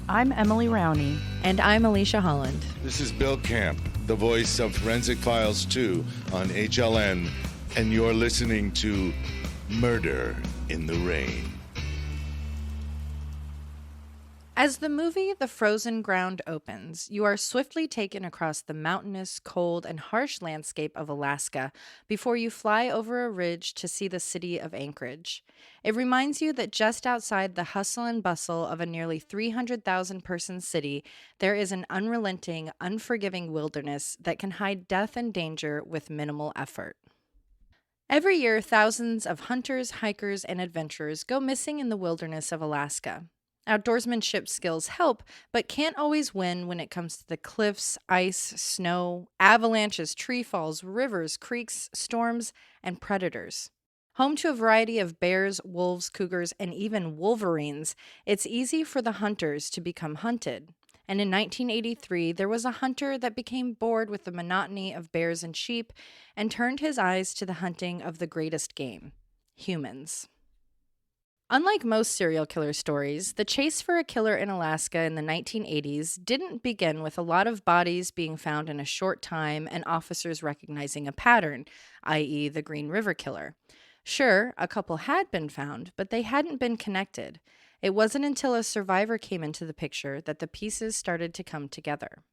I'm Emily Rowney. And I'm Alicia Holland. This is Bill Camp, the voice of Forensic Files 2 on HLN, and you're listening to Murder in the Rain. As the movie The Frozen Ground opens, you are swiftly taken across the mountainous, cold, and harsh landscape of Alaska before you fly over a ridge to see the city of Anchorage. It reminds you that just outside the hustle and bustle of a nearly 300,000-person city, there is an unrelenting, unforgiving wilderness that can hide death and danger with minimal effort. Every year, thousands of hunters, hikers, and adventurers go missing in the wilderness of Alaska. Outdoorsmanship skills help, but can't always win when it comes to the cliffs, ice, snow, avalanches, tree falls, rivers, creeks, storms, and predators. Home to a variety of bears, wolves, cougars, and even wolverines, it's easy for the hunters to become hunted. And in 1983, there was a hunter that became bored with the monotony of bears and sheep and turned his eyes to the hunting of the greatest game, humans. Unlike most serial killer stories, the chase for a killer in Alaska in the 1980s didn't begin with a lot of bodies being found in a short time and officers recognizing a pattern, i.e. the Green River Killer. Sure, a couple had been found, but they hadn't been connected. It wasn't until a survivor came into the picture that the pieces started to come together.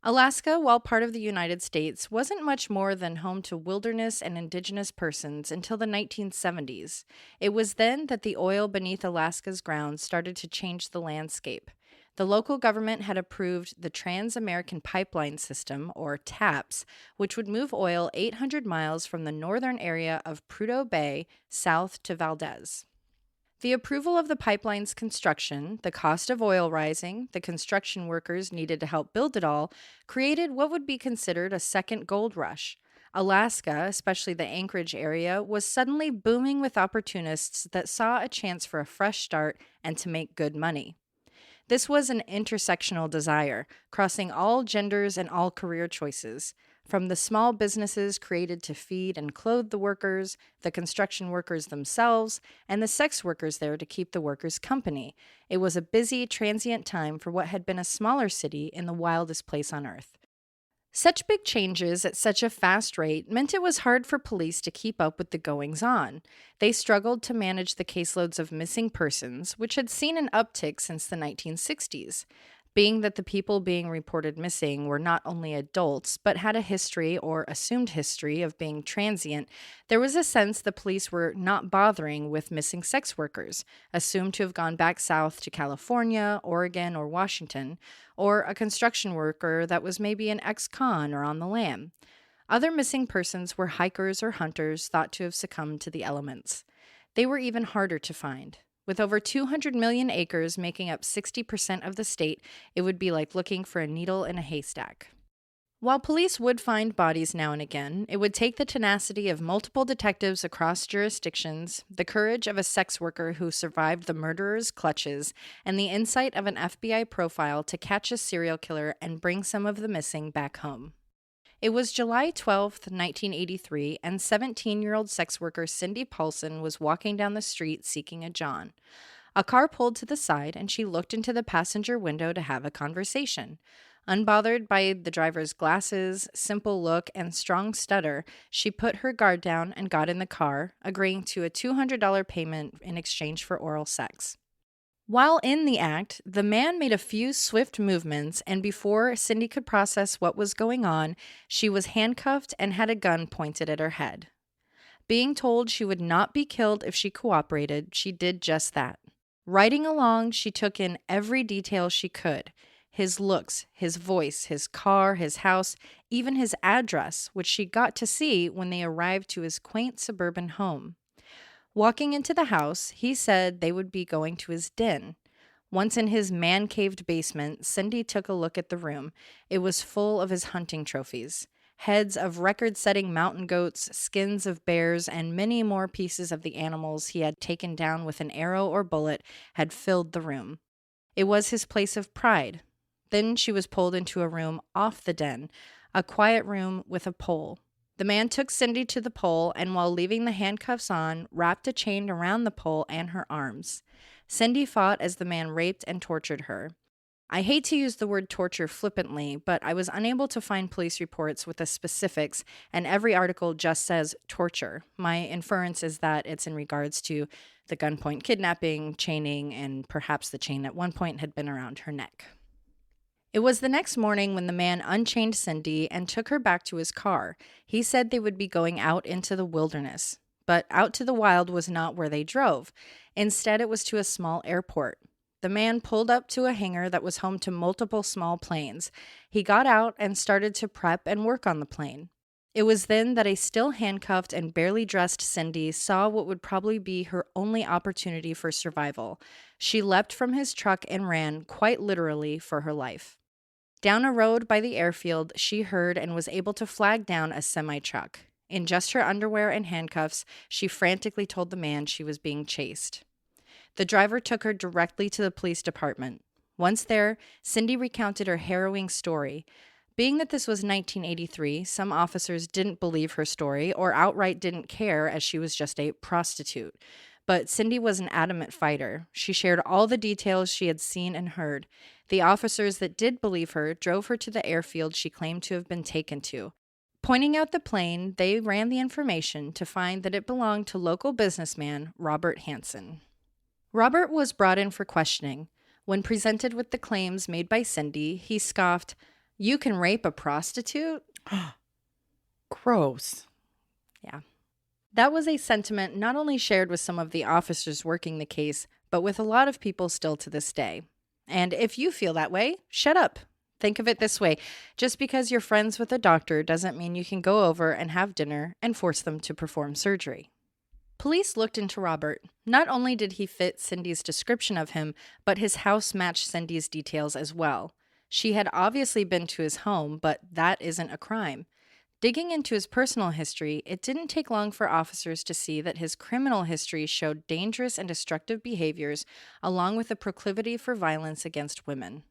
Alaska, while part of the United States, wasn't much more than home to wilderness and indigenous persons until the 1970s. It was then that the oil beneath Alaska's ground started to change the landscape. The local government had approved the Trans-American Pipeline System, or TAPS, which would move oil 800 miles from the northern area of Prudhoe Bay south to Valdez. The approval of the pipeline's construction, the cost of oil rising, the construction workers needed to help build it all, created what would be considered a second gold rush. Alaska, especially the Anchorage area, was suddenly booming with opportunists that saw a chance for a fresh start and to make good money. This was an intersectional desire, crossing all genders and all career choices. From the small businesses created to feed and clothe the workers, the construction workers themselves, and the sex workers there to keep the workers company. It was a busy, transient time for what had been a smaller city in the wildest place on earth. Such big changes at such a fast rate meant it was hard for police to keep up with the goings-on. They struggled to manage the caseloads of missing persons, which had seen an uptick since the 1960s. Being that the people being reported missing were not only adults, but had a history or assumed history of being transient, there was a sense the police were not bothering with missing sex workers, assumed to have gone back south to California, Oregon, or Washington, or a construction worker that was maybe an ex-con or on the lam. Other missing persons were hikers or hunters thought to have succumbed to the elements. They were even harder to find. With over 200 million acres making up 60% of the state, it would be like looking for a needle in a haystack. While police would find bodies now and again, it would take the tenacity of multiple detectives across jurisdictions, the courage of a sex worker who survived the murderer's clutches, and the insight of an FBI profile to catch a serial killer and bring some of the missing back home. It was July 12, 1983, and 17-year-old sex worker Cindy Paulson was walking down the street seeking a John. A car pulled to the side, and she looked into the passenger window to have a conversation. Unbothered by the driver's glasses, simple look, and strong stutter, she put her guard down and got in the car, agreeing to a $200 payment in exchange for oral sex. While in the act, the man made a few swift movements, and before Cindy could process what was going on, she was handcuffed and had a gun pointed at her head. Being told she would not be killed if she cooperated, she did just that. Riding along, she took in every detail she could. His looks, his voice, his car, his house, even his address, which she got to see when they arrived to his quaint suburban home. Walking into the house, he said they would be going to his den. Once in his man-caved basement, Cindy took a look at the room. It was full of his hunting trophies. Heads of record-setting mountain goats, skins of bears, and many more pieces of the animals he had taken down with an arrow or bullet had filled the room. It was his place of pride. Then she was pulled into a room off the den, a quiet room with a pole. The man took Cindy to the pole and, while leaving the handcuffs on, wrapped a chain around the pole and her arms. Cindy fought as the man raped and tortured her. I hate to use the word torture flippantly, but I was unable to find police reports with the specifics, and every article just says torture. My inference is that it's in regards to the gunpoint kidnapping, chaining, and perhaps the chain at one point had been around her neck. It was the next morning when the man unchained Cindy and took her back to his car. He said they would be going out into the wilderness. But out to the wild was not where they drove. Instead, it was to a small airport. The man pulled up to a hangar that was home to multiple small planes. He got out and started to prep and work on the plane. It was then that a still handcuffed and barely dressed Cindy saw what would probably be her only opportunity for survival. She leapt from his truck and ran, quite literally, for her life. Down a road by the airfield, she heard and was able to flag down a semi-truck. In just her underwear and handcuffs, she frantically told the man she was being chased. The driver took her directly to the police department. Once there, Cindy recounted her harrowing story. Being that this was 1983, some officers didn't believe her story or outright didn't care, as she was just a prostitute. But Cindy was an adamant fighter. She shared all the details she had seen and heard. The officers that did believe her drove her to the airfield she claimed to have been taken to. Pointing out the plane, they ran the information to find that it belonged to local businessman Robert Hansen. Robert was brought in for questioning. When presented with the claims made by Cindy, he scoffed, "You can rape a prostitute?" Gross. Yeah. That was a sentiment not only shared with some of the officers working the case, but with a lot of people still to this day. And if you feel that way, shut up. Think of it this way. Just because you're friends with a doctor doesn't mean you can go over and have dinner and force them to perform surgery. Police looked into Robert. Not only did he fit Cindy's description of him, but his house matched Cindy's details as well. She had obviously been to his home, but that isn't a crime. Digging into his personal history, it didn't take long for officers to see that his criminal history showed dangerous and destructive behaviors, along with a proclivity for violence against women.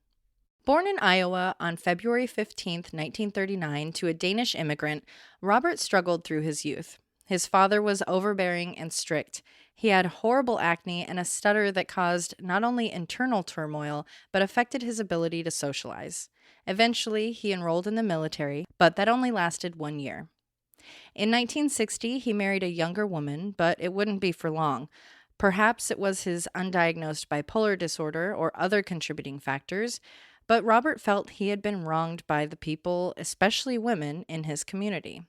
Born in Iowa on February 15, 1939, to a Danish immigrant, Robert struggled through his youth. His father was overbearing and strict. He had horrible acne and a stutter that caused not only internal turmoil, but affected his ability to socialize. Eventually, he enrolled in the military, but that only lasted 1 year. In 1960, he married a younger woman, but it wouldn't be for long. Perhaps it was his undiagnosed bipolar disorder or other contributing factors, but Robert felt he had been wronged by the people, especially women, in his community.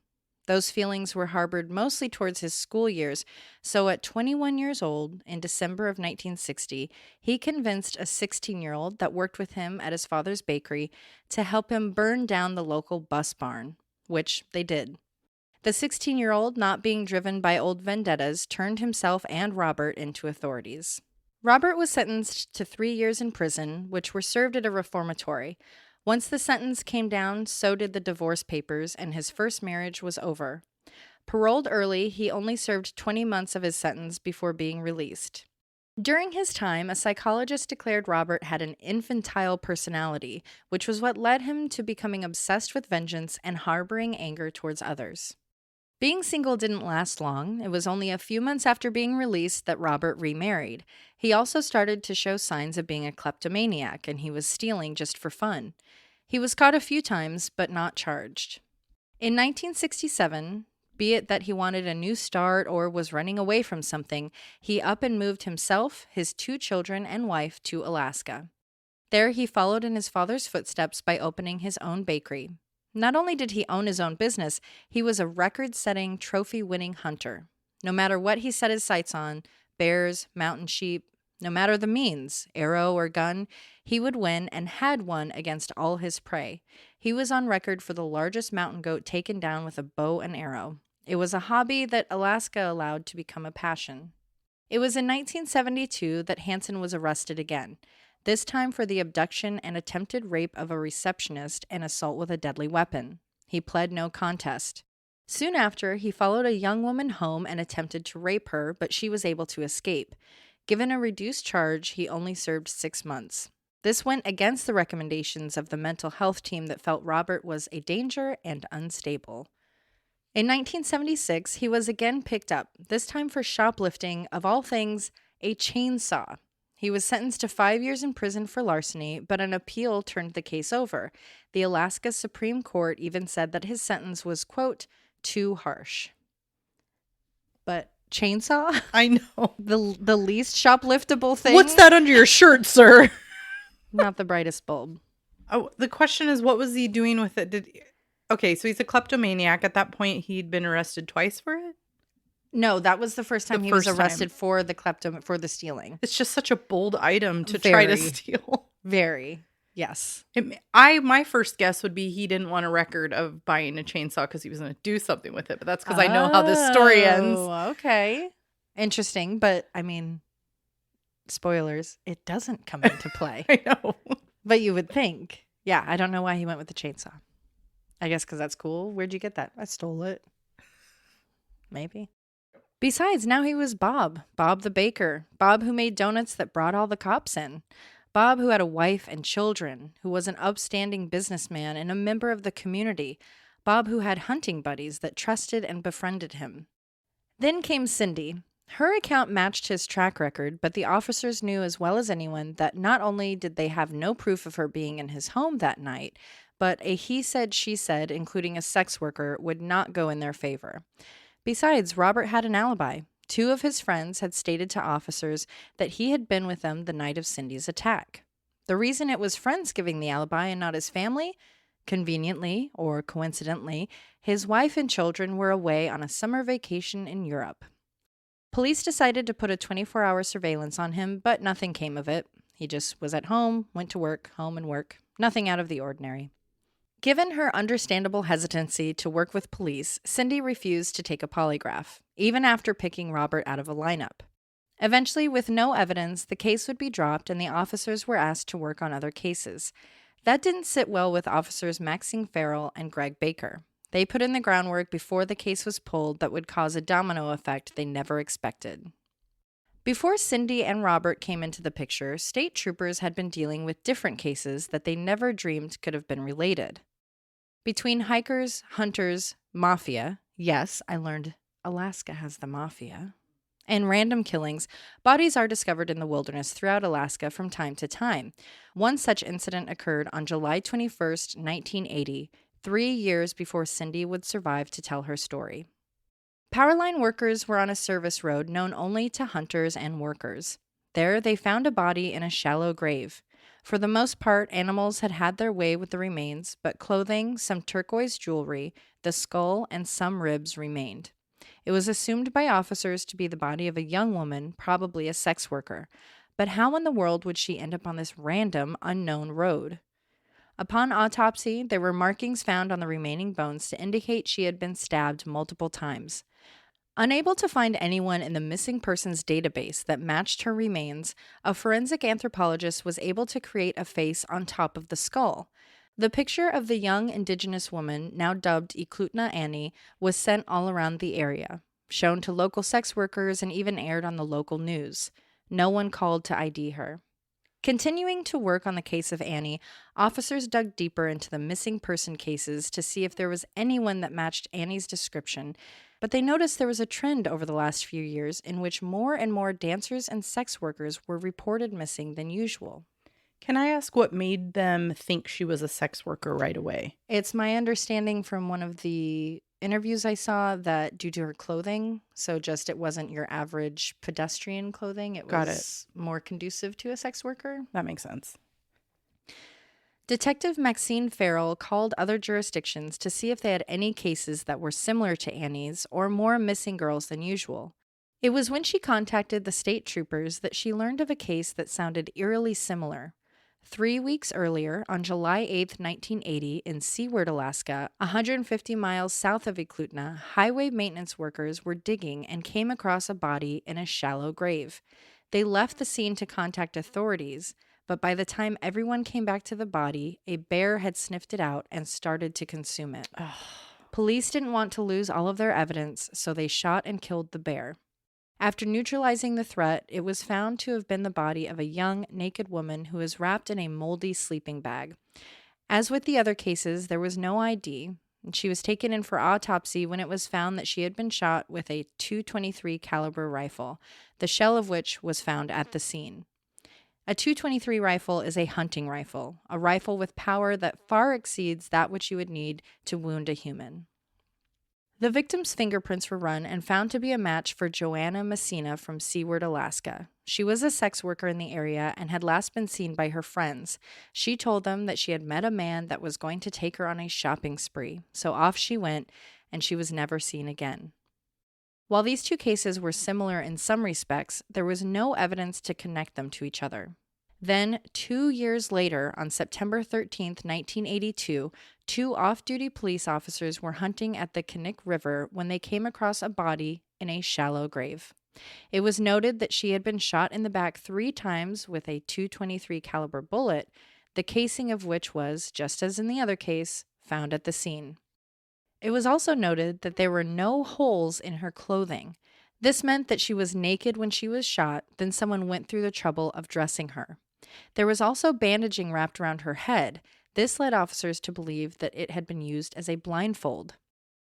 Those feelings were harbored mostly towards his school years, so at 21 years old, in December of 1960, he convinced a 16-year-old that worked with him at his father's bakery to help him burn down the local bus barn, which they did. The 16-year-old, not being driven by old vendettas, turned himself and Robert into authorities. Robert was sentenced to 3 years in prison, which were served at a reformatory. Once the sentence came down, so did the divorce papers, and his first marriage was over. Paroled early, he only served 20 months of his sentence before being released. During his time, a psychologist declared Robert had an infantile personality, which was what led him to becoming obsessed with vengeance and harboring anger towards others. Being single didn't last long. It was only a few months after being released that Robert remarried. He also started to show signs of being a kleptomaniac, and he was stealing just for fun. He was caught a few times, but not charged. In 1967, be it that he wanted a new start or was running away from something, he up and moved himself, his 2 children, and wife to Alaska. There he followed in his father's footsteps by opening his own bakery. Not only did he own his own business, he was a record-setting, trophy-winning hunter. No matter what he set his sights on, bears, mountain sheep, no matter the means, arrow or gun, he would win and had won against all his prey. He was on record for the largest mountain goat taken down with a bow and arrow. It was a hobby that Alaska allowed to become a passion. It was in 1972 that Hansen was arrested again, this time for the abduction and attempted rape of a receptionist and assault with a deadly weapon. He pled no contest. Soon after, he followed a young woman home and attempted to rape her, but she was able to escape. Given a reduced charge, he only served 6 months. This went against the recommendations of the mental health team that felt Robert was a danger and unstable. In 1976, he was again picked up, this time for shoplifting, of all things, a chainsaw. He was sentenced to 5 years in prison for larceny, but an appeal turned the case over. The Alaska Supreme Court even said that his sentence was, quote, too harsh. But chainsaw? I know. The least shopliftable thing? What's that under your shirt, sir? Not the brightest bulb. Oh, the question is, what was he doing with it? Okay, so he's a kleptomaniac. At that point, he'd been arrested twice for it? No, that was the first time he was arrested for the stealing. It's just such a bold item to try to steal. Very. Yes. My first guess would be he didn't want a record of buying a chainsaw because he was going to do something with it. But that's because I know how this story ends. Okay. Interesting. But, I mean, spoilers, it doesn't come into play. I know. But you would think. Yeah, I don't know why he went with the chainsaw. I guess because that's cool. Where'd you get that? I stole it. Maybe. Besides, now he was Bob the baker, Bob who made donuts that brought all the cops in, Bob who had a wife and children, who was an upstanding businessman and a member of the community, Bob who had hunting buddies that trusted and befriended him. Then came Cindy. Her account matched his track record, but the officers knew as well as anyone that not only did they have no proof of her being in his home that night, but a he said, she said, including a sex worker, would not go in their favor. Besides, Robert had an alibi. 2 of his friends had stated to officers that he had been with them the night of Cindy's attack. The reason it was friends giving the alibi and not his family? Conveniently, or coincidentally, his wife and children were away on a summer vacation in Europe. Police decided to put a 24-hour surveillance on him, but nothing came of it. He just was at home, went to work, home and work. Nothing out of the ordinary. Given her understandable hesitancy to work with police, Cindy refused to take a polygraph, even after picking Robert out of a lineup. Eventually, with no evidence, the case would be dropped and the officers were asked to work on other cases. That didn't sit well with officers Maxine Farrell and Greg Baker. They put in the groundwork before the case was pulled that would cause a domino effect they never expected. Before Cindy and Robert came into the picture, state troopers had been dealing with different cases that they never dreamed could have been related. Between hikers, hunters, mafia, yes, I learned Alaska has the mafia, and random killings, bodies are discovered in the wilderness throughout Alaska from time to time. One such incident occurred on July 21st, 1980, 3 years before Cindy would survive to tell her story. Powerline workers were on a service road known only to hunters and workers. There, they found a body in a shallow grave. For the most part, animals had had their way with the remains, but clothing, some turquoise jewelry, the skull, and some ribs remained. It was assumed by officers to be the body of a young woman, probably a sex worker. But how in the world would she end up on this random, unknown road? Upon autopsy, there were markings found on the remaining bones to indicate she had been stabbed multiple times. Unable to find anyone in the missing persons database that matched her remains, a forensic anthropologist was able to create a face on top of the skull. The picture of the young indigenous woman, now dubbed Eklutna Annie, was sent all around the area, shown to local sex workers, and even aired on the local news. No one called to ID her. Continuing to work on the case of Annie, officers dug deeper into the missing person cases to see if there was anyone that matched Annie's description, but they noticed there was a trend over the last few years in which more and more dancers and sex workers were reported missing than usual. Can I ask what made them think she was a sex worker right away? It's my understanding from one of the interviews I saw that due to her clothing, so just it wasn't your average pedestrian clothing, it was more conducive to a sex worker. That makes sense. Detective Maxine Farrell called other jurisdictions to see if they had any cases that were similar to Annie's or more missing girls than usual. It was when she contacted the state troopers that she learned of a case that sounded eerily similar. 3 weeks earlier, on July 8, 1980, in Seward, Alaska, 150 miles south of Eklutna, highway maintenance workers were digging and came across a body in a shallow grave. They left the scene to contact authorities, but by the time everyone came back to the body, a bear had sniffed it out and started to consume it. Police didn't want to lose all of their evidence, so they shot and killed the bear. After neutralizing the threat, it was found to have been the body of a young, naked woman who was wrapped in a moldy sleeping bag. As with the other cases, there was no ID, and she was taken in for autopsy when it was found that she had been shot with a .223 caliber rifle, the shell of which was found at the scene. A .223 rifle is a hunting rifle, a rifle with power that far exceeds that which you would need to wound a human. The victim's fingerprints were run and found to be a match for Joanna Messina from Seward, Alaska. She was a sex worker in the area and had last been seen by her friends. She told them that she had met a man that was going to take her on a shopping spree, so off she went, and she was never seen again. While these two cases were similar in some respects, there was no evidence to connect them to each other. Then, 2 years later, on September 13, 1982, 2 off-duty police officers were hunting at the Knik River when they came across a body in a shallow grave. It was noted that she had been shot in the back 3 times with a .223 caliber bullet, the casing of which was, just as in the other case, found at the scene. It was also noted that there were no holes in her clothing. This meant that she was naked when she was shot, then someone went through the trouble of dressing her. There was also bandaging wrapped around her head. This led officers to believe that it had been used as a blindfold.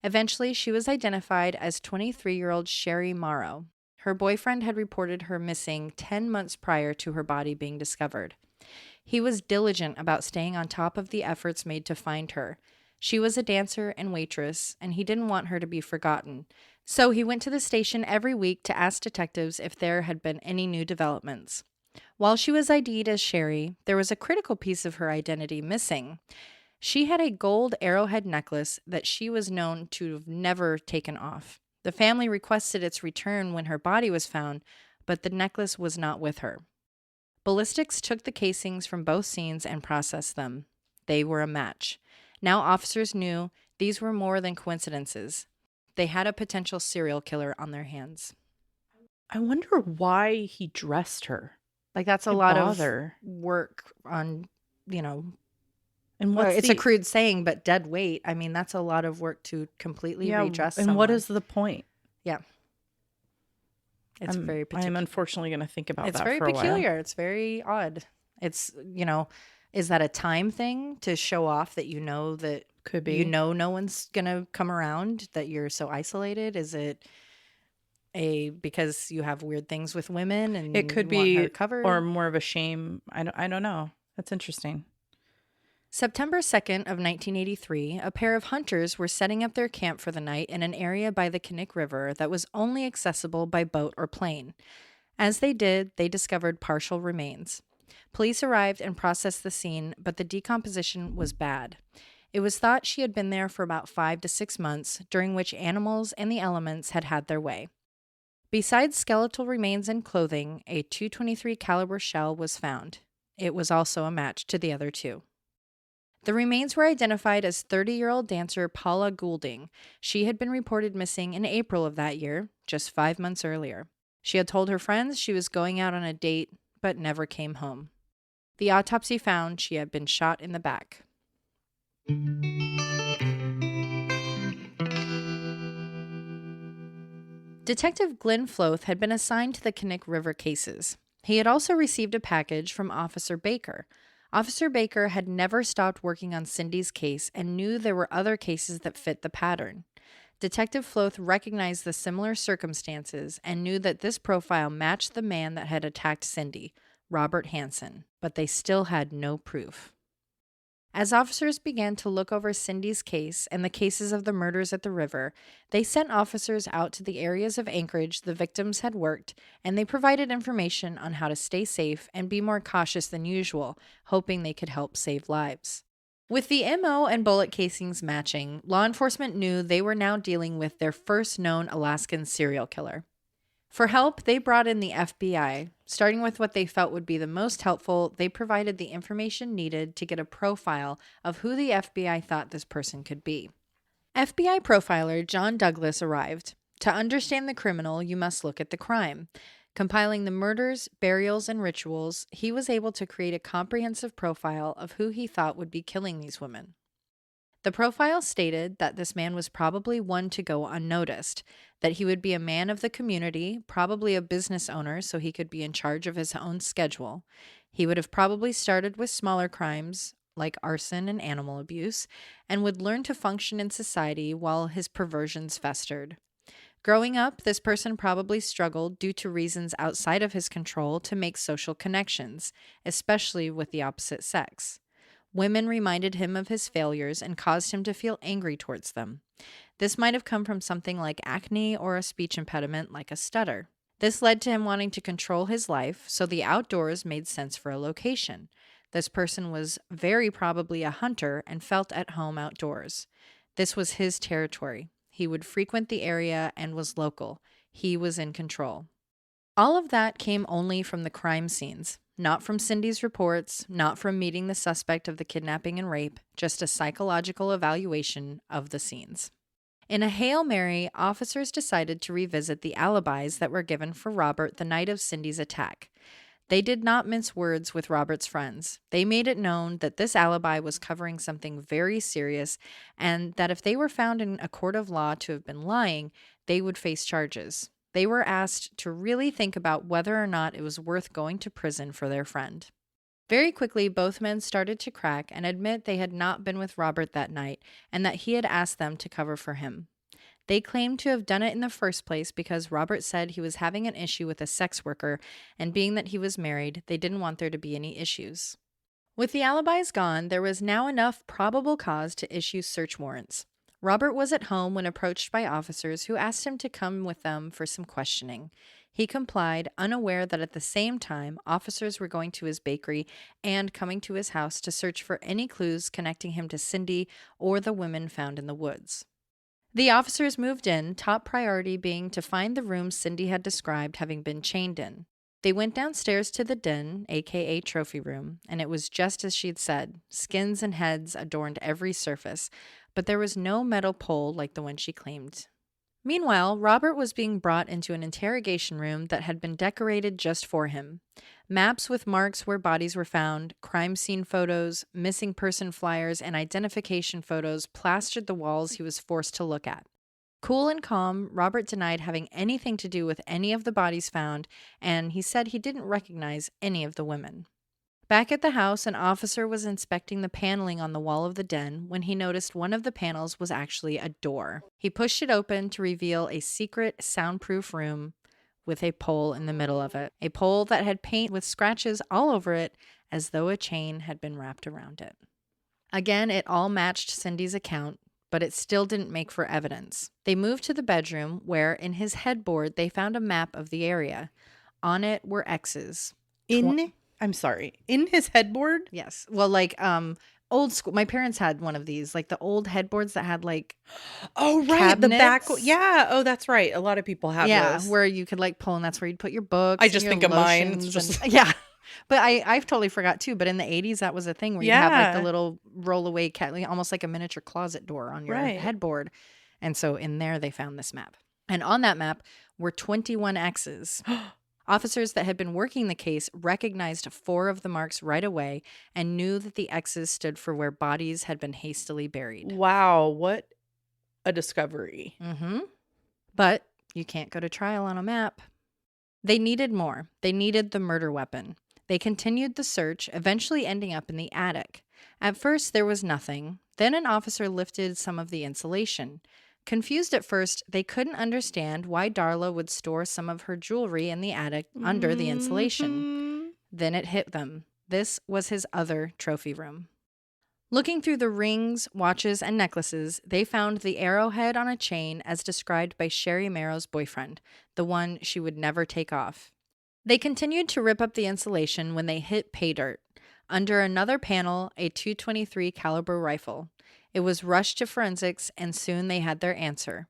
Eventually, she was identified as 23-year-old Sherry Morrow. Her boyfriend had reported her missing 10 months prior to her body being discovered. He was diligent about staying on top of the efforts made to find her. She was a dancer and waitress, and he didn't want her to be forgotten. So he went to the station every week to ask detectives if there had been any new developments. While she was ID'd as Sherry, there was a critical piece of her identity missing. She had a gold arrowhead necklace that she was known to have never taken off. The family requested its return when her body was found, but the necklace was not with her. Ballistics took the casings from both scenes and processed them. They were a match. Now officers knew these were more than coincidences. They had a potential serial killer on their hands. I wonder why he dressed her. Like, that's a lot of work on, and it's a crude saying, but dead weight. I mean, that's a lot of work to completely redress someone. And what is the point? Yeah. It's very particular. I'm unfortunately going to think about that for a while. It's very peculiar. It's very odd. It's, is that a time thing to show off that that could be, no one's going to come around, that you're so isolated? Is it because you have weird things with women and it could be covered, or more of a shame? I don't know. That's interesting. September 2nd of 1983, a pair of hunters were setting up their camp for the night in an area by the Knik River that was only accessible by boat or plane. As they did, they discovered partial remains. Police arrived and processed the scene, but the decomposition was bad. It was thought she had been there for about 5 to 6 months, during which animals and the elements had had their way. Besides skeletal remains and clothing, a .223 caliber shell was found. It was also a match to the other 2. The remains were identified as 30-year-old dancer Paula Goulding. She had been reported missing in April of that year, just 5 months earlier. She had told her friends she was going out on a date, but never came home. The autopsy found she had been shot in the back. Detective Glenn Flothe had been assigned to the Knik River cases. He had also received a package from Officer Baker. Officer Baker had never stopped working on Cindy's case and knew there were other cases that fit the pattern. Detective Flothe recognized the similar circumstances and knew that this profile matched the man that had attacked Cindy, Robert Hansen, but they still had no proof. As officers began to look over Cindy's case and the cases of the murders at the river, they sent officers out to the areas of Anchorage the victims had worked, and they provided information on how to stay safe and be more cautious than usual, hoping they could help save lives. With the MO and bullet casings matching, law enforcement knew they were now dealing with their first known Alaskan serial killer. For help, they brought in the FBI. Starting with what they felt would be the most helpful, they provided the information needed to get a profile of who the FBI thought this person could be. FBI profiler John Douglas arrived. To understand the criminal, you must look at the crime. Compiling the murders, burials, and rituals, he was able to create a comprehensive profile of who he thought would be killing these women. The profile stated that this man was probably one to go unnoticed, that he would be a man of the community, probably a business owner so he could be in charge of his own schedule. He would have probably started with smaller crimes, like arson and animal abuse, and would learn to function in society while his perversions festered. Growing up, this person probably struggled due to reasons outside of his control to make social connections, especially with the opposite sex. Women reminded him of his failures and caused him to feel angry towards them. This might have come from something like acne or a speech impediment like a stutter. This led to him wanting to control his life, so the outdoors made sense for a location. This person was very probably a hunter and felt at home outdoors. This was his territory. He would frequent the area and was local. He was in control. All of that came only from the crime scenes, not from Cindy's reports, not from meeting the suspect of the kidnapping and rape, just a psychological evaluation of the scenes. In a Hail Mary, officers decided to revisit the alibis that were given for Robert the night of Cindy's attack. They did not mince words with Robert's friends. They made it known that this alibi was covering something very serious and that if they were found in a court of law to have been lying, they would face charges. They were asked to really think about whether or not it was worth going to prison for their friend. Very quickly, both men started to crack and admit they had not been with Robert that night and that he had asked them to cover for him. They claimed to have done it in the first place because Robert said he was having an issue with a sex worker, and being that he was married, they didn't want there to be any issues. With the alibis gone, there was now enough probable cause to issue search warrants. Robert was at home when approached by officers who asked him to come with them for some questioning. He complied, unaware that at the same time, officers were going to his bakery and coming to his house to search for any clues connecting him to Cindy or the women found in the woods. The officers moved in, top priority being to find the room Cindy had described having been chained in. They went downstairs to the den, aka trophy room, and it was just as she'd said. Skins and heads adorned every surface, but there was no metal pole like the one she claimed. Meanwhile, Robert was being brought into an interrogation room that had been decorated just for him. Maps with marks where bodies were found, crime scene photos, missing person flyers, and identification photos plastered the walls he was forced to look at. Cool and calm, Robert denied having anything to do with any of the bodies found, and he said he didn't recognize any of the women. Back at the house, an officer was inspecting the paneling on the wall of the den when he noticed one of the panels was actually a door. He pushed it open to reveal a secret, soundproof room with a pole in the middle of it. A pole that had paint with scratches all over it as though a chain had been wrapped around it. Again, it all matched Cindy's account, but it still didn't make for evidence. They moved to the bedroom where, in his headboard, they found a map of the area. On it were X's. In his headboard? Yes. Well, like old school. My parents had one of these, like the old headboards that had like oh right, cabinets. The back. Yeah. Oh, that's right. A lot of people have those. Where you could like pull, and that's where you'd put your books. I just think of mine. It's just yeah. But I've totally forgot too. But in the 80s, that was a thing where you have like the little rollaway almost like a miniature closet door on your headboard. And so in there, they found this map, and on that map were 21 X's. Officers that had been working the case recognized 4 of the marks right away and knew that the X's stood for where bodies had been hastily buried. Wow, what a discovery. Mm-hmm. But you can't go to trial on a map. They needed more. They needed the murder weapon. They continued the search, eventually ending up in the attic. At first, there was nothing. Then an officer lifted some of the insulation. Confused at first, they couldn't understand why Darla would store some of her jewelry in the attic under the insulation. Then it hit them. This was his other trophy room. Looking through the rings, watches, and necklaces, they found the arrowhead on a chain as described by Sherry Merrow's boyfriend, the one she would never take off. They continued to rip up the insulation when they hit pay dirt. Under another panel, a .223 caliber rifle. It was rushed to forensics, and soon they had their answer.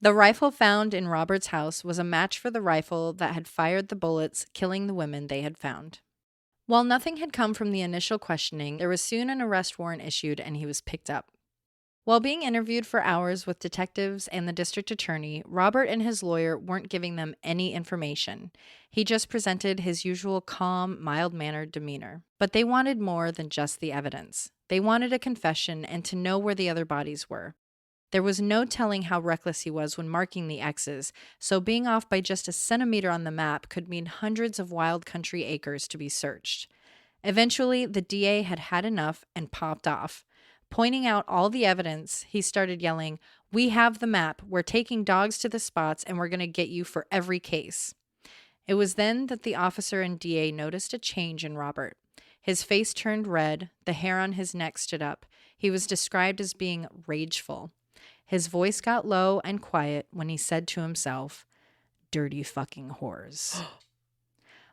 The rifle found in Robert's house was a match for the rifle that had fired the bullets, killing the women they had found. While nothing had come from the initial questioning, there was soon an arrest warrant issued, and he was picked up. While being interviewed for hours with detectives and the district attorney, Robert and his lawyer weren't giving them any information. He just presented his usual calm, mild-mannered demeanor. But they wanted more than just the evidence. They wanted a confession and to know where the other bodies were. There was no telling how reckless he was when marking the X's, so being off by just a centimeter on the map could mean hundreds of wild country acres to be searched. Eventually, the DA had had enough and popped off. Pointing out all the evidence, he started yelling, We have the map. We're taking dogs to the spots, and we're going to get you for every case. It was then that the officer and DA noticed a change in Robert. His face turned red. The hair on his neck stood up. He was described as being rageful. His voice got low and quiet when he said to himself, "Dirty fucking whores."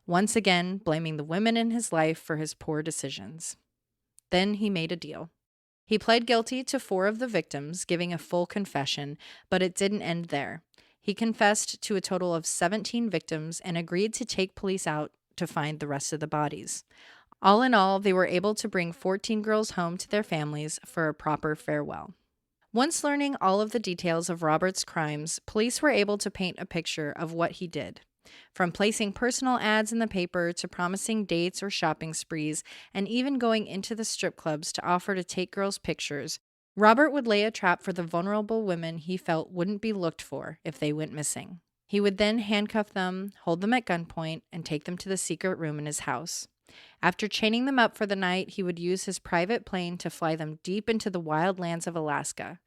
Once again, blaming the women in his life for his poor decisions. Then he made a deal. He pled guilty to 4 of the victims, giving a full confession, but it didn't end there. He confessed to a total of 17 victims and agreed to take police out to find the rest of the bodies. All in all, they were able to bring 14 girls home to their families for a proper farewell. Once learning all of the details of Robert's crimes, police were able to paint a picture of what he did. From placing personal ads in the paper to promising dates or shopping sprees, and even going into the strip clubs to offer to take girls' pictures, Robert would lay a trap for the vulnerable women he felt wouldn't be looked for if they went missing. He would then handcuff them, hold them at gunpoint, and take them to the secret room in his house. After chaining them up for the night, he would use his private plane to fly them deep into the wild lands of Alaska.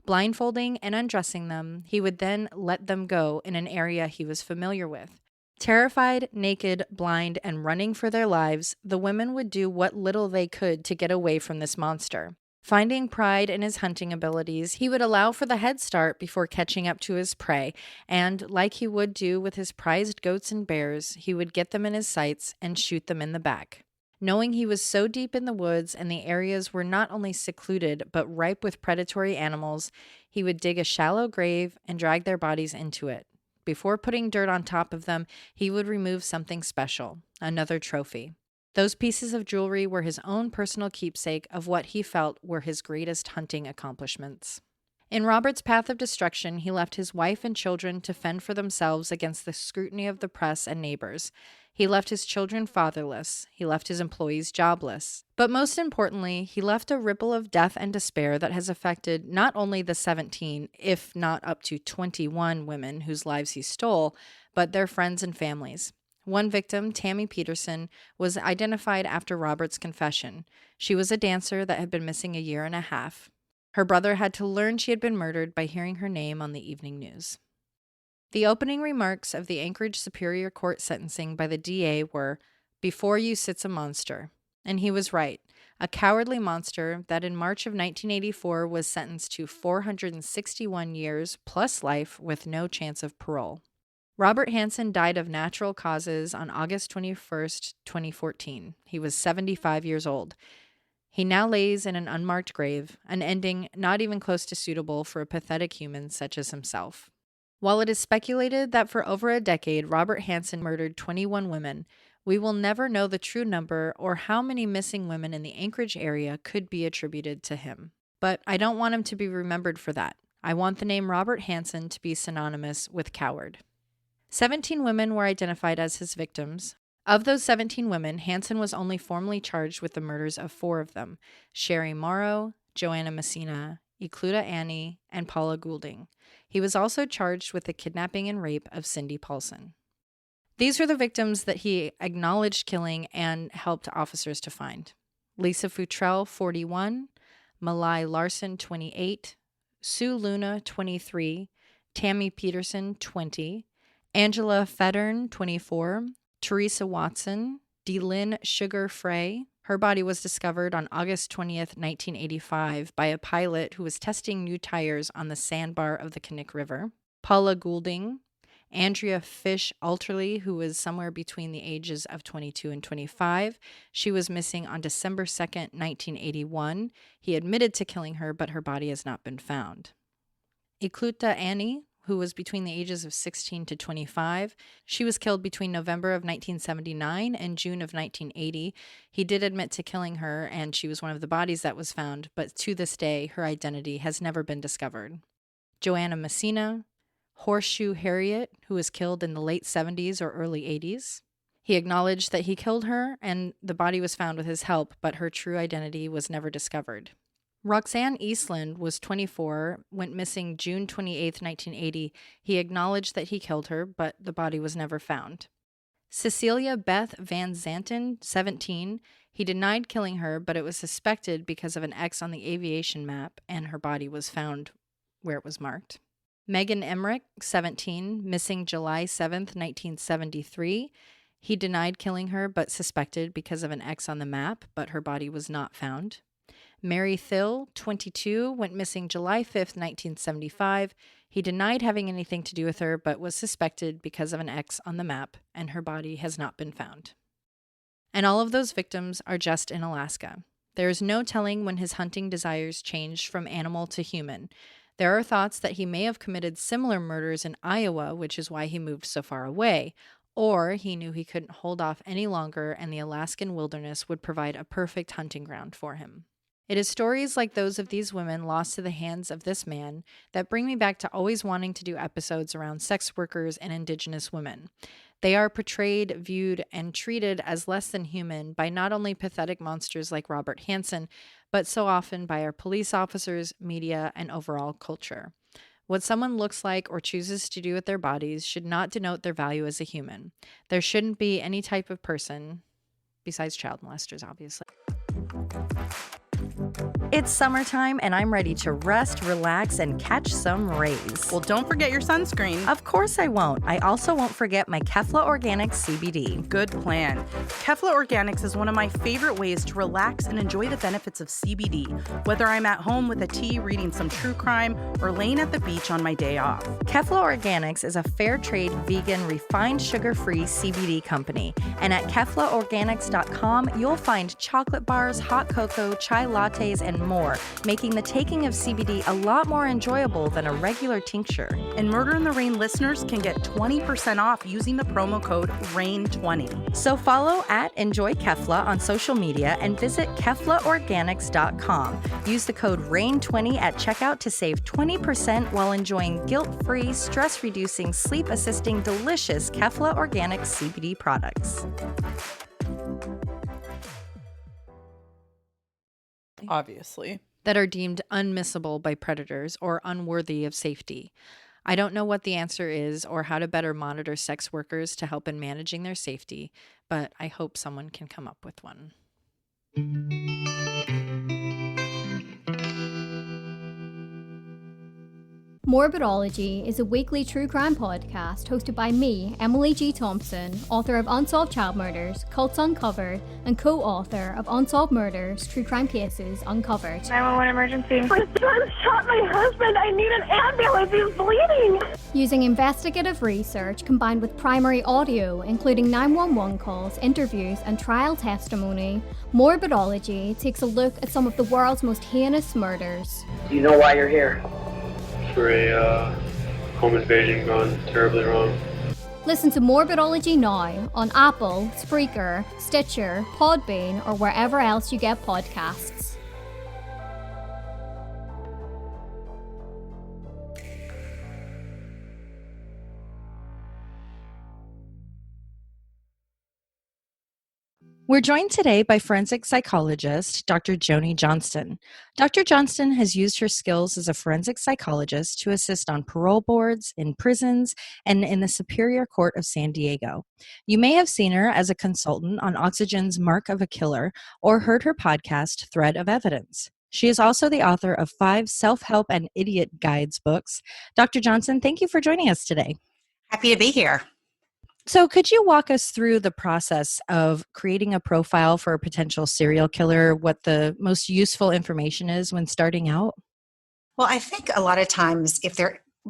Blindfolding and undressing them, he would then let them go in an area he was familiar with. Terrified, naked, blind, and running for their lives, the women would do what little they could to get away from this monster. Finding pride in his hunting abilities, he would allow for the head start before catching up to his prey, and, like he would do with his prized goats and bears, he would get them in his sights and shoot them in the back. Knowing he was so deep in the woods and the areas were not only secluded but ripe with predatory animals, he would dig a shallow grave and drag their bodies into it. Before putting dirt on top of them, he would remove something special, another trophy. Those pieces of jewelry were his own personal keepsake of what he felt were his greatest hunting accomplishments. In Robert's path of destruction, he left his wife and children to fend for themselves against the scrutiny of the press and neighbors. He left his children fatherless. He left his employees jobless. But most importantly, he left a ripple of death and despair that has affected not only the 17, if not up to 21 women whose lives he stole, but their friends and families. One victim, Tammy Peterson, was identified after Robert's confession. She was a dancer that had been missing a year and a half. Her brother had to learn she had been murdered by hearing her name on the evening news. The opening remarks of the Anchorage Superior Court sentencing by the DA were, "Before you sits a monster." And he was right, a cowardly monster that in March of 1984 was sentenced to 461 years plus life with no chance of parole. Robert Hansen died of natural causes on August 21st, 2014. He was 75 years old. He now lays in an unmarked grave, an ending not even close to suitable for a pathetic human such as himself. While it is speculated that for over a decade Robert Hansen murdered 21 women, we will never know the true number or how many missing women in the Anchorage area could be attributed to him. But I don't want him to be remembered for that. I want the name Robert Hansen to be synonymous with coward. 17 women were identified as his victims. Of those 17 women, Hansen was only formally charged with the murders of 4 of them: Sherry Morrow, Joanna Messina, Ecluta Annie, and Paula Goulding. He was also charged with the kidnapping and rape of Cindy Paulson. These were the victims that he acknowledged killing and helped officers to find: Lisa Futrell, 41, Malai Larson, 28, Sue Luna, 23, Tammy Peterson, 20, Angela Feddern, 24, Teresa Watson, DeLynn Sugar Frey. Her body was discovered on August 20th, 1985 by a pilot who was testing new tires on the sandbar of the Knik River. Paula Goulding, Andrea Fish Alterly, who was somewhere between the ages of 22 and 25. She was missing on December 2nd, 1981. He admitted to killing her, but her body has not been found. Ecluta Annie, who was between the ages of 16 to 25. She was killed between November of 1979 and June of 1980. He did admit to killing her, and she was one of the bodies that was found, but to this day, her identity has never been discovered. Joanna Messina, Horseshoe Harriet, who was killed in the late 70s or early 80s. He acknowledged that he killed her, and the body was found with his help, but her true identity was never discovered. Roxanne Eastland was 24, went missing June 28, 1980. He acknowledged that he killed her, but the body was never found. Cecilia Beth Van Zanten, 17. He denied killing her, but it was suspected because of an X on the aviation map, and her body was found where it was marked. Megan Emmerich, 17, missing July 7th, 1973. He denied killing her, but suspected because of an X on the map, but her body was not found. Mary Thill, 22, went missing July 5th, 1975. He denied having anything to do with her, but was suspected because of an X on the map, and her body has not been found. And all of those victims are just in Alaska. There is no telling when his hunting desires changed from animal to human. There are thoughts that he may have committed similar murders in Iowa, which is why he moved so far away, or he knew he couldn't hold off any longer and the Alaskan wilderness would provide a perfect hunting ground for him. It is stories like those of these women lost to the hands of this man that bring me back to always wanting to do episodes around sex workers and Indigenous women. They are portrayed, viewed, and treated as less than human by not only pathetic monsters like Robert Hansen, but so often by our police officers, media, and overall culture. What someone looks like or chooses to do with their bodies should not denote their value as a human. There shouldn't be any type of person, besides child molesters, obviously. It's summertime and I'm ready to rest, relax, and catch some rays. Well, don't forget your sunscreen. Of course I won't. I also won't forget my Kefla Organics CBD. Good plan. Kefla Organics is one of my favorite ways to relax and enjoy the benefits of CBD, whether I'm at home with a tea, reading some true crime, or laying at the beach on my day off. Kefla Organics is a fair trade, vegan, refined sugar-free CBD company. And at KeflaOrganics.com, you'll find chocolate bars, hot cocoa, chai lattes, and more, making the taking of CBD a lot more enjoyable than a regular tincture. And Murder in the Rain listeners can get 20% off using the promo code RAIN20. So follow at Enjoy Kefla on social media and visit KeflaOrganics.com. Use the code RAIN20 at checkout to save 20% while enjoying guilt-free, stress-reducing, sleep-assisting, delicious Kefla Organics CBD products. Obviously. That are deemed unmissable by predators or unworthy of safety. I don't know what the answer is or how to better monitor sex workers to help in managing their safety, but I hope someone can come up with one. Morbidology is a weekly true crime podcast hosted by me, Emily G. Thompson, author of Unsolved Child Murders, Cults Uncovered, and co-author of Unsolved Murders, True Crime Cases Uncovered. 911 emergency. My son shot my husband. I need an ambulance. He's bleeding. Using investigative research combined with primary audio, including 911 calls, interviews, and trial testimony, Morbidology takes a look at some of the world's most heinous murders. Do you know why you're here? For a home invasion gone terribly wrong. Listen to Morbidology now on Apple, Spreaker, Stitcher, Podbean, or wherever else you get podcasts. We're joined today by forensic psychologist Dr. Joni Johnson. Dr. Johnson has used her skills as a forensic psychologist to assist on parole boards, in prisons, and in the Superior Court of San Diego. You may have seen her as a consultant on Oxygen's Mark of a Killer or heard her podcast, Thread of Evidence. She is also the author of 5 self-help and idiot guides books. Dr. Johnson, thank you for joining us today. Happy to be here. So could you walk us through the process of creating a profile for a potential serial killer, what the most useful information is when starting out? Well, I think a lot of times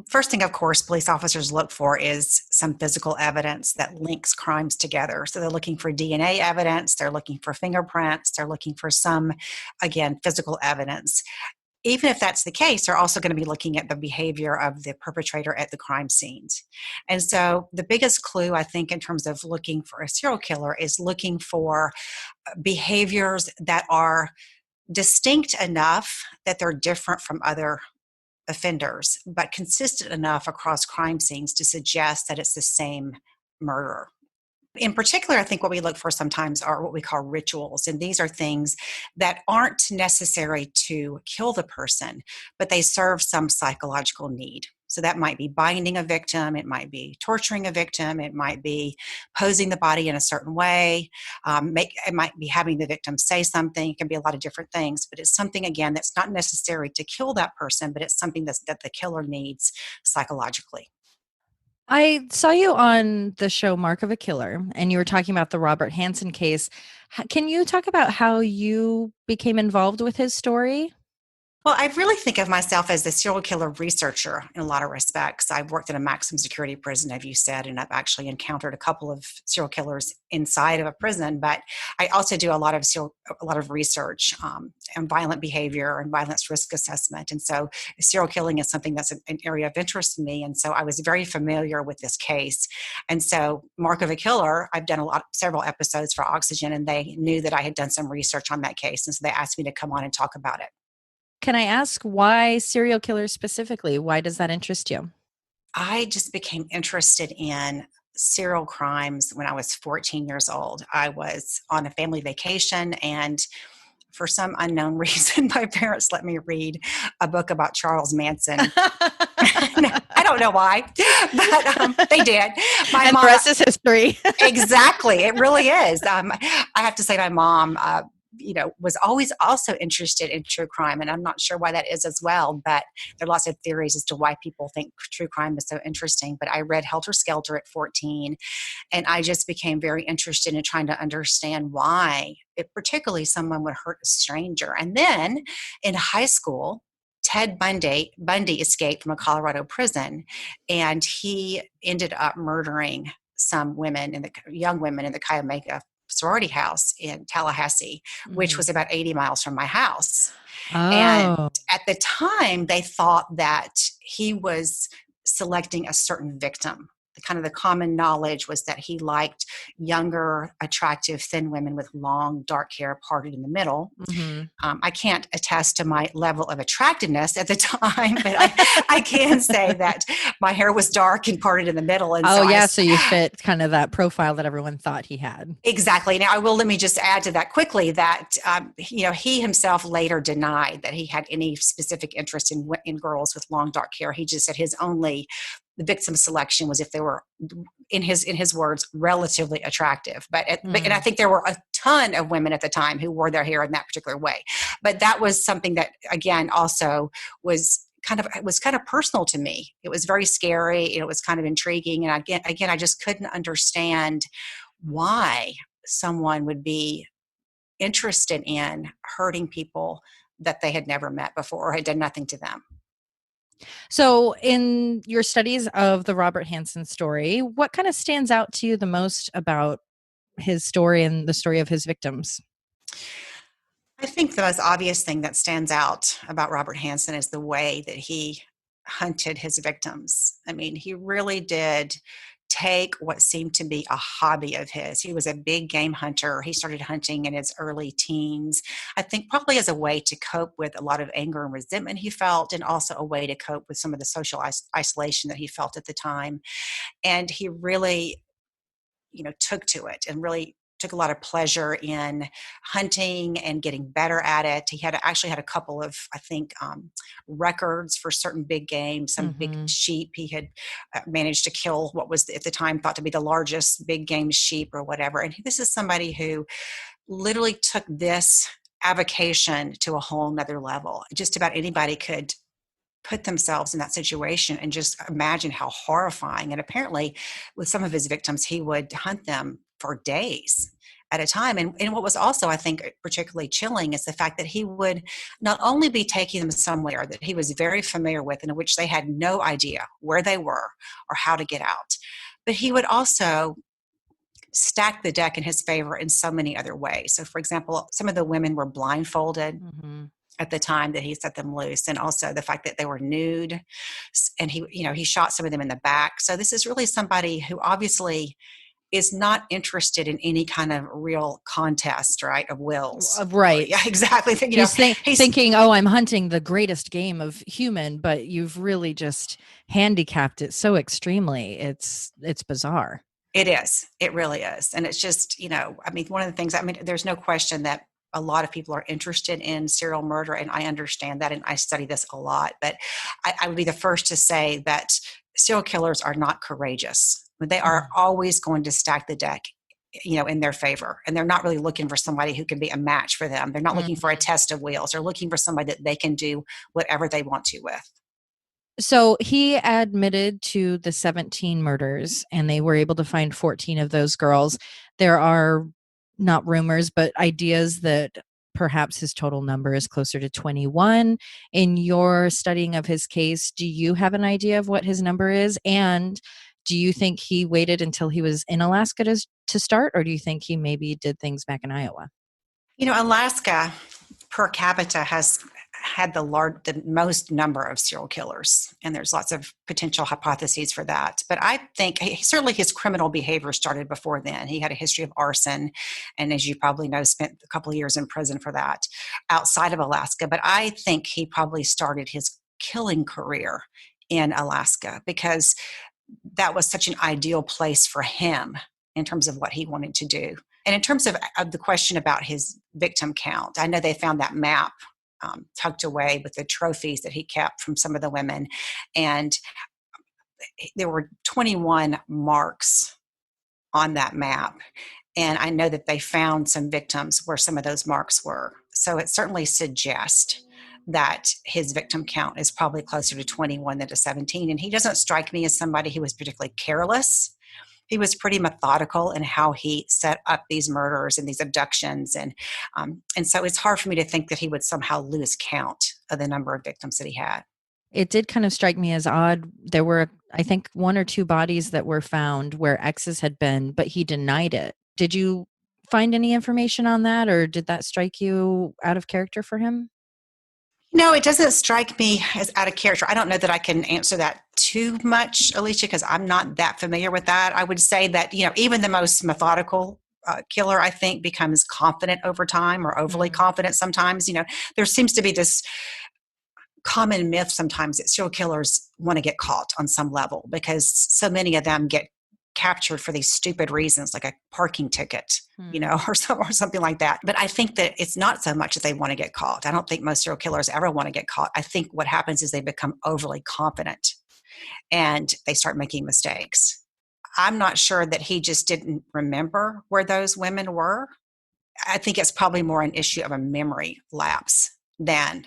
first thing, of course, police officers look for is some physical evidence that links crimes together. So they're looking for DNA evidence, they're looking for fingerprints, they're looking for some, again, physical evidence. Even if that's the case, they're also going to be looking at the behavior of the perpetrator at the crime scenes. And so the biggest clue, I think, in terms of looking for a serial killer is looking for behaviors that are distinct enough that they're different from other offenders, but consistent enough across crime scenes to suggest that it's the same murderer. In particular, I think what we look for sometimes are what we call rituals. And these are things that aren't necessary to kill the person, but they serve some psychological need. So that might be binding a victim, it might be torturing a victim, it might be posing the body in a certain way, it might be having the victim say something. It can be a lot of different things, but it's something, again, that's not necessary to kill that person, but it's something that the killer needs psychologically. I saw you on the show Mark of a Killer, and you were talking about the Robert Hansen case. Can you talk about how you became involved with his story? Well, I really think of myself as the serial killer researcher in a lot of respects. I've worked in a maximum security prison, as you said, and I've actually encountered a couple of serial killers inside of a prison. But I also do a lot of research on violent behavior and violence risk assessment. And so serial killing is something that's an area of interest to me. And so I was very familiar with this case. And so Mark of a Killer, I've done several episodes for Oxygen, and they knew that I had done some research on that case. And so they asked me to come on and talk about it. Can I ask why serial killers specifically? Why does that interest you? I just became interested in serial crimes when I was 14 years old. I was on a family vacation, and for some unknown reason, my parents let me read a book about Charles Manson. I don't know why, but they did. And the rest is history. Exactly. It really is. I have to say my mom was always also interested in true crime. And I'm not sure why that is as well, but there are lots of theories as to why people think true crime is so interesting. But I read Helter Skelter at 14, and I just became very interested in trying to understand why, particularly someone would hurt a stranger. And then in high school, Ted Bundy escaped from a Colorado prison, and he ended up murdering some young women in the Chi Omega sorority house in Tallahassee, which was about 80 miles from my house. Oh. And at the time, they thought that he was selecting a certain victim. The common knowledge was that he liked younger, attractive, thin women with long, dark hair parted in the middle. Mm-hmm. I can't attest to my level of attractiveness at the time, but I can say that my hair was dark and parted in the middle. And so you fit kind of that profile that everyone thought he had. Exactly. Now, let me just add to that quickly that, he himself later denied that he had any specific interest in girls with long, dark hair. He just said the victim selection was if they were, in his words, relatively attractive. And I think there were a ton of women at the time who wore their hair in that particular way. But that was something that, again, also was kind of personal to me. It was very scary. It was kind of intriguing. And again, I just couldn't understand why someone would be interested in hurting people that they had never met before or had done nothing to them. So in your studies of the Robert Hansen story, what kind of stands out to you the most about his story and the story of his victims? I think the most obvious thing that stands out about Robert Hansen is the way that he hunted his victims. I mean, he really did take what seemed to be a hobby of his. He was a big game hunter. He started hunting in his early teens, I think probably as a way to cope with a lot of anger and resentment he felt, and also a way to cope with some of the social isolation that he felt at the time. And he really, took to it and really took a lot of pleasure in hunting and getting better at it. He actually had a couple of, I think, records for certain big game, some big sheep. He had managed to kill what was at the time thought to be the largest big game sheep or whatever. And this is somebody who literally took this avocation to a whole nother level. Just about anybody could put themselves in that situation and just imagine how horrifying. And apparently with some of his victims, he would hunt them for days at a time. And what was also, I think, particularly chilling is the fact that he would not only be taking them somewhere that he was very familiar with, in which they had no idea where they were or how to get out, but he would also stack the deck in his favor in so many other ways. So, for example, some of the women were blindfolded at the time that he set them loose, and also the fact that they were nude, and he shot some of them in the back. So this is really somebody who obviously is not interested in any kind of real contest, right, of wills. Right. Yeah, exactly. He's thinking, I'm hunting the greatest game of human, but you've really just handicapped it so extremely. It's bizarre. It is. It really is. And it's just, one of the things, there's no question that a lot of people are interested in serial murder, and I understand that, and I study this a lot. But I would be the first to say that serial killers are not courageous. They are always going to stack the deck, in their favor. And they're not really looking for somebody who can be a match for them. They're not looking for a test of wheels. They're looking for somebody that they can do whatever they want to with. So he admitted to the 17 murders, and they were able to find 14 of those girls. There are not rumors, but ideas that perhaps his total number is closer to 21. In your studying of his case, do you have an idea of what his number is? And do you think he waited until he was in Alaska to start, or do you think he maybe did things back in Iowa? Alaska per capita has had the most number of serial killers, and there's lots of potential hypotheses for that. But I think certainly his criminal behavior started before then. He had a history of arson, and as you probably know, spent a couple of years in prison for that outside of Alaska. But I think he probably started his killing career in Alaska because that was such an ideal place for him in terms of what he wanted to do. And in terms of the question about his victim count, I know they found that map tucked away with the trophies that he kept from some of the women. And there were 21 marks on that map. And I know that they found some victims where some of those marks were. So it certainly suggests that his victim count is probably closer to 21 than to 17. And he doesn't strike me as somebody who was particularly careless. He was pretty methodical in how he set up these murders and these abductions. And so it's hard for me to think that he would somehow lose count of the number of victims that he had. It did kind of strike me as odd. There were, I think, 1 or 2 bodies that were found where exes had been, but he denied it. Did you find any information on that, or did that strike you out of character for him? No, it doesn't strike me as out of character. I don't know that I can answer that too much, Alicia, because I'm not that familiar with that. I would say that, even the most methodical killer, I think, becomes confident over time, or overly confident sometimes. There seems to be this common myth sometimes that serial killers want to get caught on some level because so many of them get captured for these stupid reasons, like a parking ticket, or something like that. But I think that it's not so much that they want to get caught. I don't think most serial killers ever want to get caught. I think what happens is they become overly confident and they start making mistakes. I'm not sure that he just didn't remember where those women were. I think it's probably more an issue of a memory lapse than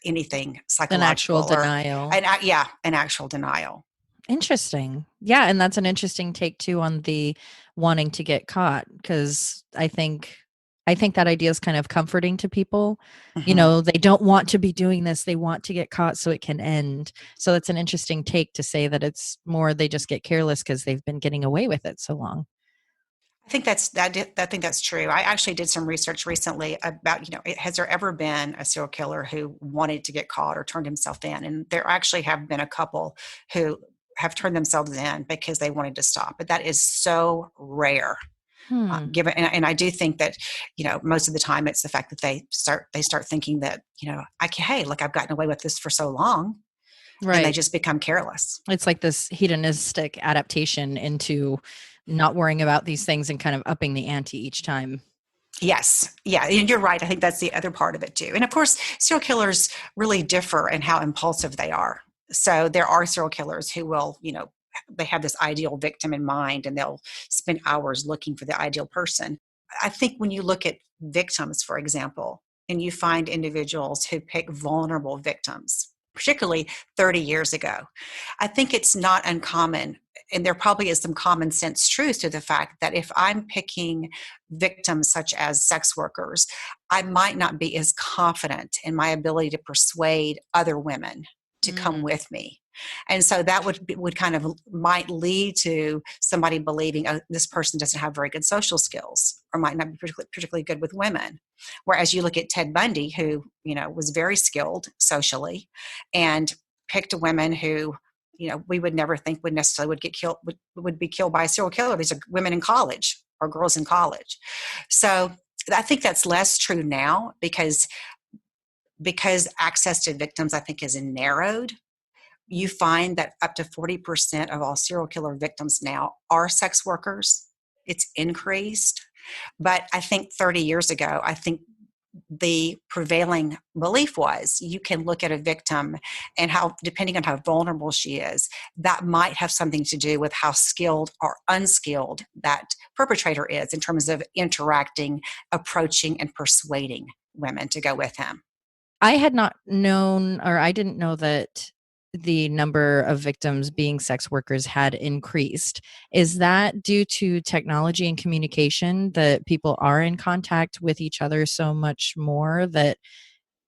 anything psychological. An actual denial. An actual denial. Interesting. Yeah, and that's an interesting take too on the wanting to get caught, because I think that idea is kind of comforting to people. Mm-hmm. They don't want to be doing this. They want to get caught so it can end. So it's an interesting take to say that it's more they just get careless because they've been getting away with it so long. I think that's true. I actually did some research recently about, has there ever been a serial killer who wanted to get caught or turned himself in? And there actually have been a couple who have turned themselves in because they wanted to stop. But that is so rare. Given, and I do think that, most of the time it's the fact that they start thinking that, hey, look, I've gotten away with this for so long. Right. And they just become careless. It's like this hedonistic adaptation into not worrying about these things and kind of upping the ante each time. Yes. Yeah. And you're right. I think that's the other part of it too. And of course, serial killers really differ in how impulsive they are. So there are serial killers who will, they have this ideal victim in mind and they'll spend hours looking for the ideal person. I think when you look at victims, for example, and you find individuals who pick vulnerable victims, particularly 30 years ago, I think it's not uncommon. And there probably is some common sense truth to the fact that if I'm picking victims such as sex workers, I might not be as confident in my ability to persuade other women to come with me. And so that would kind of might lead to somebody believing, oh, this person doesn't have very good social skills or might not be particularly good with women. Whereas you look at Ted Bundy, who, was very skilled socially and picked women who, we would never think would necessarily would be killed by a serial killer. These are women in college or girls in college. So I think that's less true now because access to victims, I think, is narrowed. You find that up to 40% of all serial killer victims now are sex workers. It's increased. But I think 30 years ago, I think the prevailing belief was. You can look at a victim and how, depending on how vulnerable she is, that might have something to do with how skilled or unskilled that perpetrator is in terms of interacting, approaching, and persuading women to go with him. I had not known, or I didn't know that the number of victims being sex workers had increased. Is that due to technology and communication, that people are in contact with each other so much more that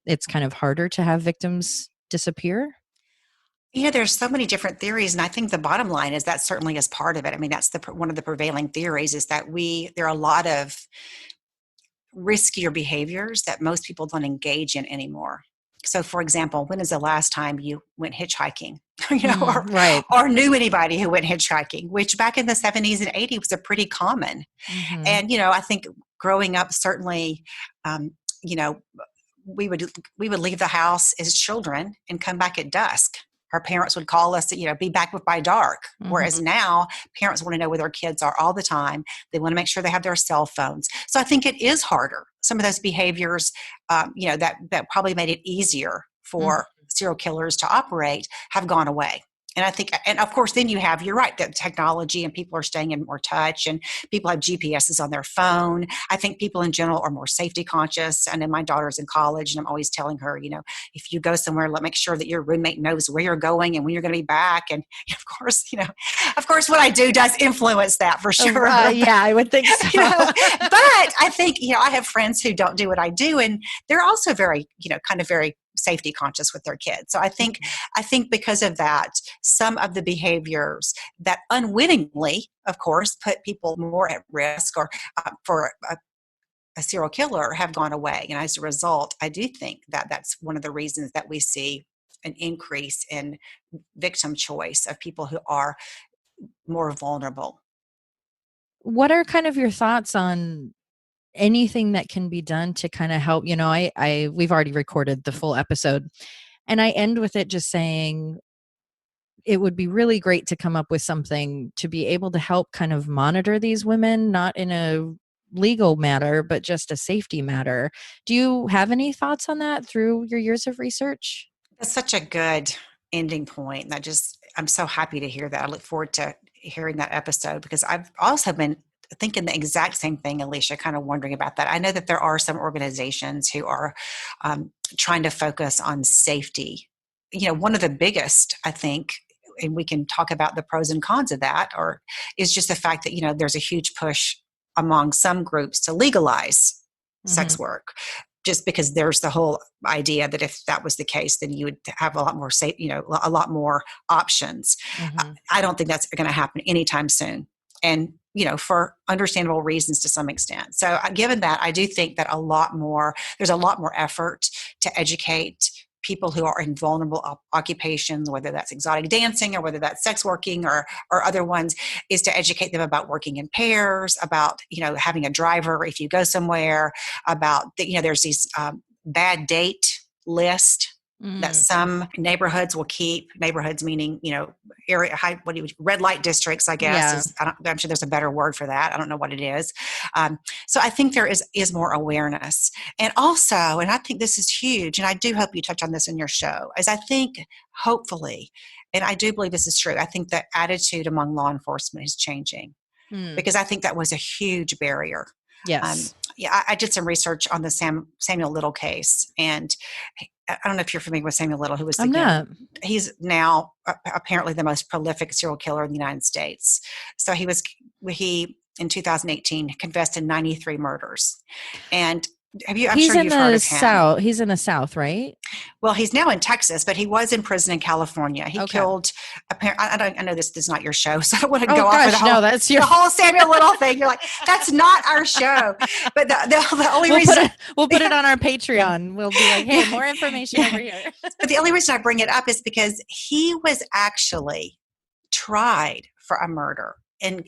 it's kind of harder to have victims disappear? There's so many different theories, and I think the bottom line is that certainly is part of it. I mean, that's one of the prevailing theories, is that there are a lot of riskier behaviors that most people don't engage in anymore. So, for example, when is the last time you went hitchhiking, Right. or knew anybody who went hitchhiking, which back in the 70s and 80s was a pretty common. Mhm. And, I think growing up, certainly, you know, we would leave the house as children and come back at dusk. Our parents would call us to, be back by dark. Whereas now parents want to know where their kids are all the time. They want to make sure they have their cell phones. So I think it is harder. Some of those behaviors, that probably made it easier for serial killers to operate have gone away. And I think, and of course, then you're right, that technology and people are staying in more touch and people have GPSs on their phone. I think people in general are more safety conscious. And then my daughter's in college and I'm always telling her, if you go somewhere, make sure that your roommate knows where you're going and when you're going to be back. And of course, what I do does influence that for sure. Yeah, I would think so. But I think, I have friends who don't do what I do and they're also very, kind of very safety conscious with their kids. So I think because of that, some of the behaviors that unwittingly, of course, put people more at risk or for a serial killer have gone away. And as a result, I do think that that's one of the reasons that we see an increase in victim choice of people who are more vulnerable. What are kind of your thoughts on anything that can be done to kind of help? We've already recorded the full episode and I end with it just saying it would be really great to come up with something to be able to help kind of monitor these women, not in a legal matter, but just a safety matter. Do you have any thoughts on that through your years of research? That's such a good ending point. And I'm so happy to hear that. I look forward to hearing that episode because I've also been thinking the exact same thing, Alicia, kind of wondering about that. I know that there are some organizations who are trying to focus on safety. One of the biggest, I think, and we can talk about the pros and cons of that, is just the fact that, there's a huge push among some groups to legalize sex work. Just because there's the whole idea that if that was the case, then you would have a lot more safe, a lot more options. I don't think that's going to happen anytime soon. And, for understandable reasons to some extent. So given that, I do think that there's a lot more effort to educate people who are in vulnerable occupations, whether that's exotic dancing or whether that's sex working or other ones, is to educate them about working in pairs, about, having a driver if you go somewhere, about, there's these bad date list that some neighborhoods will keep. Neighborhoods meaning, area high, red light districts, I guess. Yeah. I'm sure there's a better word for that. I don't know what it is. So I think there is more awareness. And also, and I think this is huge, and I do hope you touch on this in your show, is I think, hopefully, and I do believe this is true, I think the attitude among law enforcement is changing because I think that was a huge barrier. Yes. I did some research on the Samuel Little case, and I don't know if you're familiar with Samuel Little, who was he's now apparently the most prolific serial killer in the United States. So he in 2018 confessed to 93 murders. And I'm sure you've heard of him. He's in the South, right? Well, he's now in Texas, but he was in prison in California. He killed. I know this is not your show, so I don't want to go off with the whole Samuel Little thing. You're like, that's not our show. But the only reason we'll put it on our Patreon. We'll be like, hey, more information over here. But the only reason I bring it up is because he was actually tried for a murder in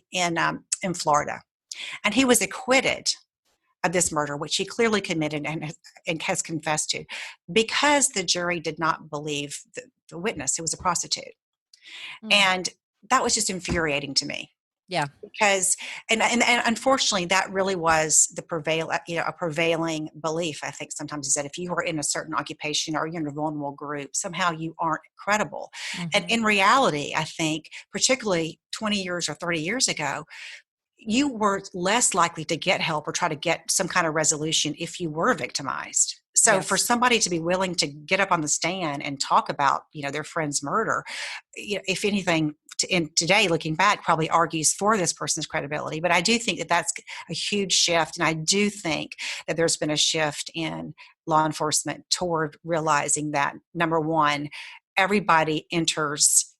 Florida, and he was acquitted of this murder, which he clearly committed and has confessed to, because the jury did not believe the witness, who was a prostitute. And that was just infuriating to me. Yeah. Because and unfortunately that really was the a prevailing belief. I think sometimes is that if you were in a certain occupation or you're in a vulnerable group, somehow you aren't credible. And in reality, I think particularly 20 years or 30 years ago, you were less likely to get help or try to get some kind of resolution if you were victimized. So for somebody to be willing to get up on the stand and talk about, their friend's murder, if anything, in today, looking back, probably argues for this person's credibility. But I do think that that's a huge shift. And I do think that there's been a shift in law enforcement toward realizing that, number one, everybody enters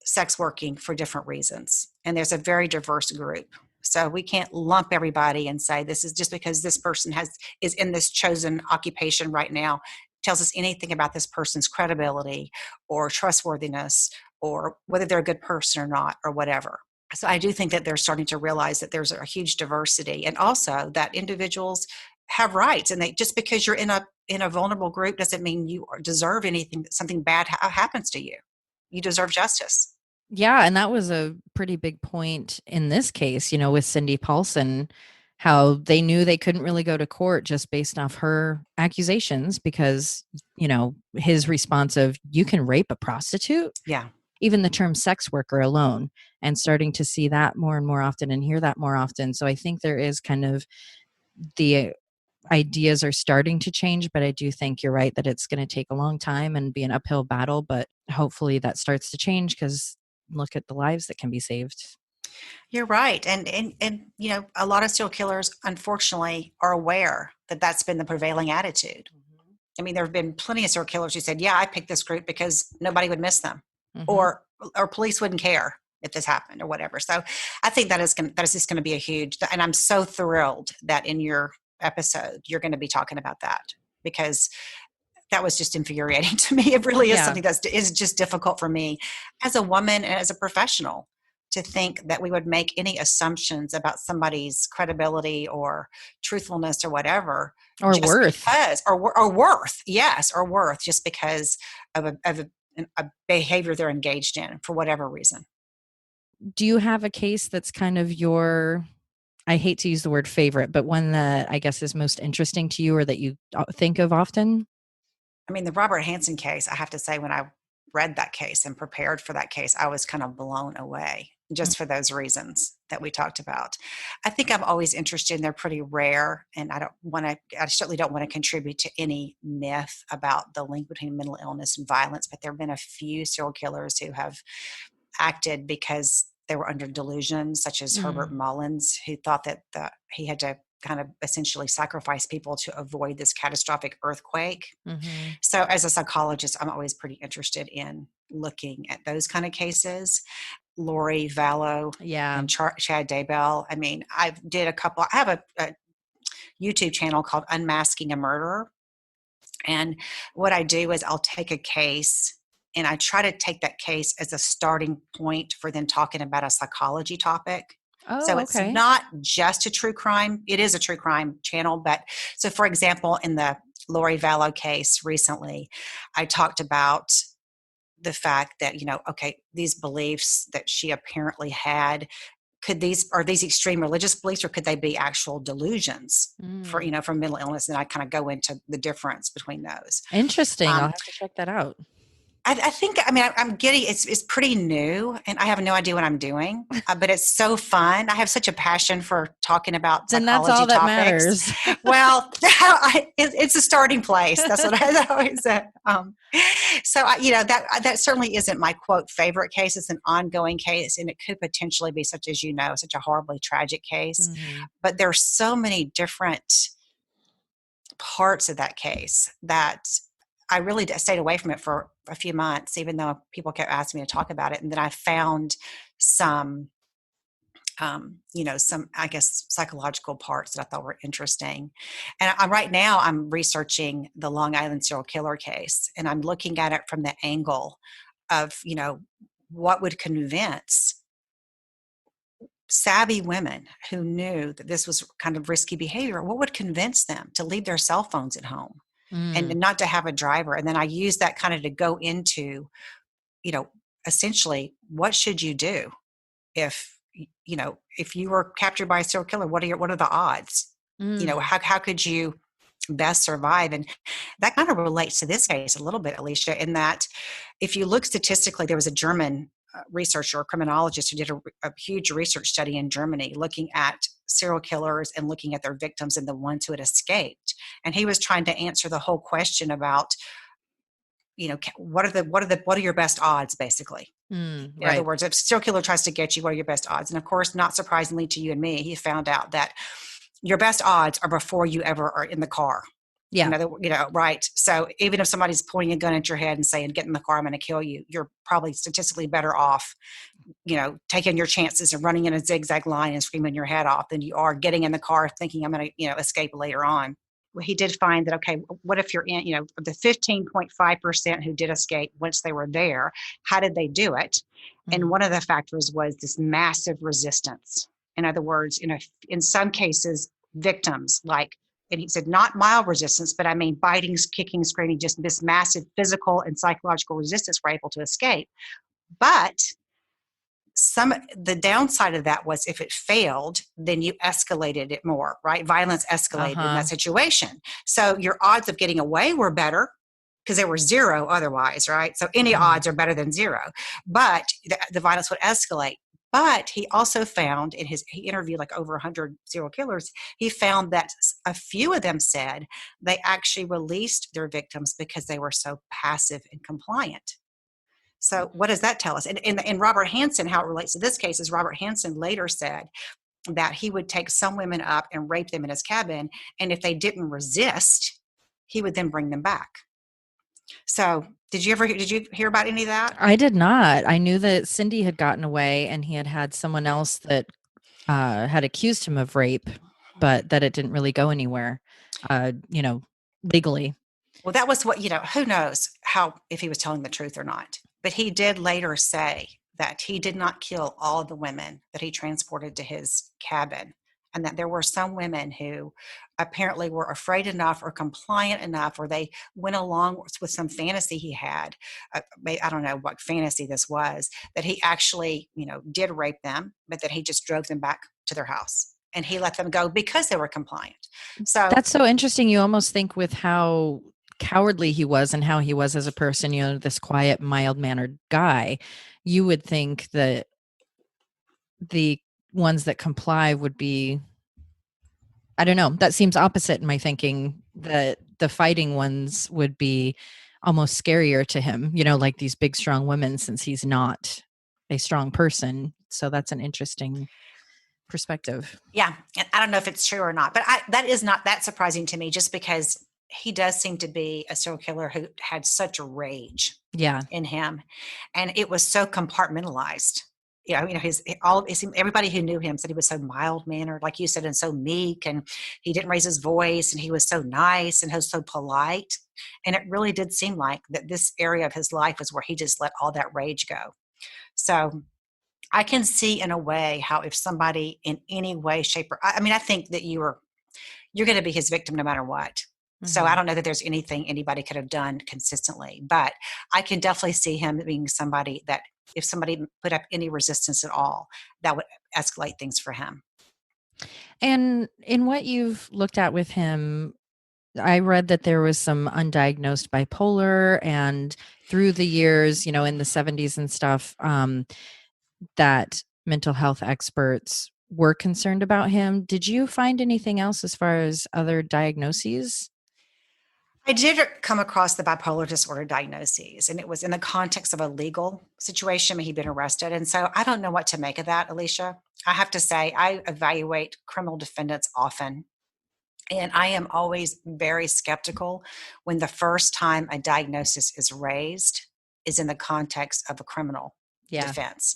sex working for different reasons. And there's a very diverse group. So we can't lump everybody and say this is just because this person is in this chosen occupation right now tells us anything about this person's credibility or trustworthiness or whether they're a good person or not or whatever. So I do think that they're starting to realize that there's a huge diversity and also that individuals have rights, and just because you're in a vulnerable group doesn't mean you deserve anything, something bad happens to you. You deserve justice. Yeah, and that was a pretty big point in this case, with Cindy Paulson, how they knew they couldn't really go to court just based off her accusations because, his response of, you can rape a prostitute? Yeah. Even the term sex worker alone, and starting to see that more and more often and hear that more often. So I think there is kind of the ideas are starting to change, but I do think you're right that it's going to take a long time and be an uphill battle, but hopefully that starts to change because look at the lives that can be saved. You're right. And a lot of serial killers, unfortunately, are aware that that's been the prevailing attitude. I mean, there have been plenty of serial killers who said, yeah, I picked this group because nobody would miss them or police wouldn't care if this happened or whatever. So I think that is just going to be a huge, and I'm so thrilled that in your episode, you're going to be talking about that because that was just infuriating to me. It really is something that is just difficult for me as a woman and as a professional to think that we would make any assumptions about somebody's credibility or truthfulness or whatever. Or worth. Or worth. Yes, or worth just because of a behavior they're engaged in for whatever reason. Do you have a case that's kind of your, I hate to use the word favorite, but one that I guess is most interesting to you or that you think of often? I mean, the Robert Hansen case, I have to say, when I read that case and prepared for that case, I was kind of blown away just for those reasons that we talked about. I think I'm always interested, and they're pretty rare, and I certainly don't want to contribute to any myth about the link between mental illness and violence, but there have been a few serial killers who have acted because they were under delusions, such as Herbert Mullins, who thought that he had to kind of essentially sacrifice people to avoid this catastrophic earthquake. So as a psychologist, I'm always pretty interested in looking at those kind of cases. Lori Vallow and Chad Daybell. I mean, I have a YouTube channel called Unmasking a Murderer. And what I do is I'll take a case and I try to take that case as a starting point for them talking about a psychology topic. So it's not just a true crime. It is a true crime channel. But so, for example, in the Lori Vallow case recently, I talked about the fact that, these beliefs that she apparently had, are these extreme religious beliefs, or could they be actual delusions for mental illness? And I kind of go into the difference between those. Interesting. I'll have to check that out. I think, I'm getting, it's pretty new and I have no idea what I'm doing, but it's so fun. I have such a passion for talking about psychology topics. And that's all topics. That matters. Well, it's a starting place. That's what I always say. So, that certainly isn't my quote favorite case. It's an ongoing case and it could potentially be such a horribly tragic case, but there's so many different parts of that case that I really stayed away from it for a few months, even though people kept asking me to talk about it. And then I found some, I guess, psychological parts that I thought were interesting. And right now I'm researching the Long Island serial killer case, and I'm looking at it from the angle of, what would convince savvy women who knew that this was kind of risky behavior, what would convince them to leave their cell phones at home? And not to have a driver. And then I use that kind of to go into, essentially, what should you do if if you were captured by a serial killer, what are the odds? How could you best survive? And that kind of relates to this case a little bit, Alicia, in that if you look statistically, there was a German researcher or criminologist who did a huge research study in Germany looking at serial killers and looking at their victims and the ones who had escaped. And he was trying to answer the whole question about, what are your best odds, basically. In other words, if a serial killer tries to get you, what are your best odds? And of course, not surprisingly to you and me, he found out that your best odds are before you ever are in the car. Yeah. Right. So even if somebody's pointing a gun at your head and saying, get in the car, I'm going to kill you, you're probably statistically better off, taking your chances and running in a zigzag line and screaming your head off than you are getting in the car thinking I'm going to, escape later on. Well, he did find that, okay, what if you're in, the 15.5% who did escape once they were there, how did they do it? Mm-hmm. And one of the factors was this massive resistance. In other words, in some cases, victims and he said not mild resistance, but I mean biting, kicking, screaming, just this massive physical and psychological resistance were able to escape. But the downside of that was if it failed, then you escalated it more, right? Violence escalated in that situation. So your odds of getting away were better because they were zero otherwise, right? So any odds are better than zero, but the violence would escalate. But he also found he interviewed like over 100 serial killers. He found that a few of them said they actually released their victims because they were so passive and compliant. So what does that tell us? And Robert Hansen, how it relates to this case is Robert Hansen later said that he would take some women up and rape them in his cabin. And if they didn't resist, he would then bring them back. So did you hear about any of that? I did not. I knew that Cindy had gotten away and he had someone else that had accused him of rape, but that it didn't really go anywhere, legally. Well, that was what, who knows if he was telling the truth or not. But he did later say that he did not kill all of the women that he transported to his cabin, and that there were some women who apparently were afraid enough or compliant enough, or they went along with some fantasy he had. I don't know what fantasy this was, that he actually, did rape them, but that he just drove them back to their house. And he let them go because they were compliant. So that's so interesting. You almost think with how cowardly he was and how he was as a person, this quiet, mild-mannered guy, you would think that the ones that comply would be, I don't know, that seems opposite in my thinking, that the fighting ones would be almost scarier to him, like these big, strong women, since he's not a strong person. So that's an interesting perspective. Yeah. And I don't know if it's true or not, but that is not that surprising to me, just because he does seem to be a serial killer who had such a rage in him. And it was so compartmentalized. Everybody who knew him said he was so mild-mannered, like you said, and so meek, and he didn't raise his voice, and he was so nice and he was so polite. And it really did seem like that this area of his life is where he just let all that rage go. So I can see in a way how if somebody in any way, shape, or I think that you're going to be his victim no matter what. So I don't know that there's anything anybody could have done consistently, but I can definitely see him being somebody that if somebody put up any resistance at all, that would escalate things for him. And in what you've looked at with him, I read that there was some undiagnosed bipolar, and through the years, in the 70s and stuff, that mental health experts were concerned about him. Did you find anything else as far as other diagnoses? I did come across the bipolar disorder diagnoses, and it was in the context of a legal situation. He'd been arrested. And so I don't know what to make of that, Alicia. I have to say, I evaluate criminal defendants often, and I am always very skeptical when the first time a diagnosis is raised is in the context of a criminal defense.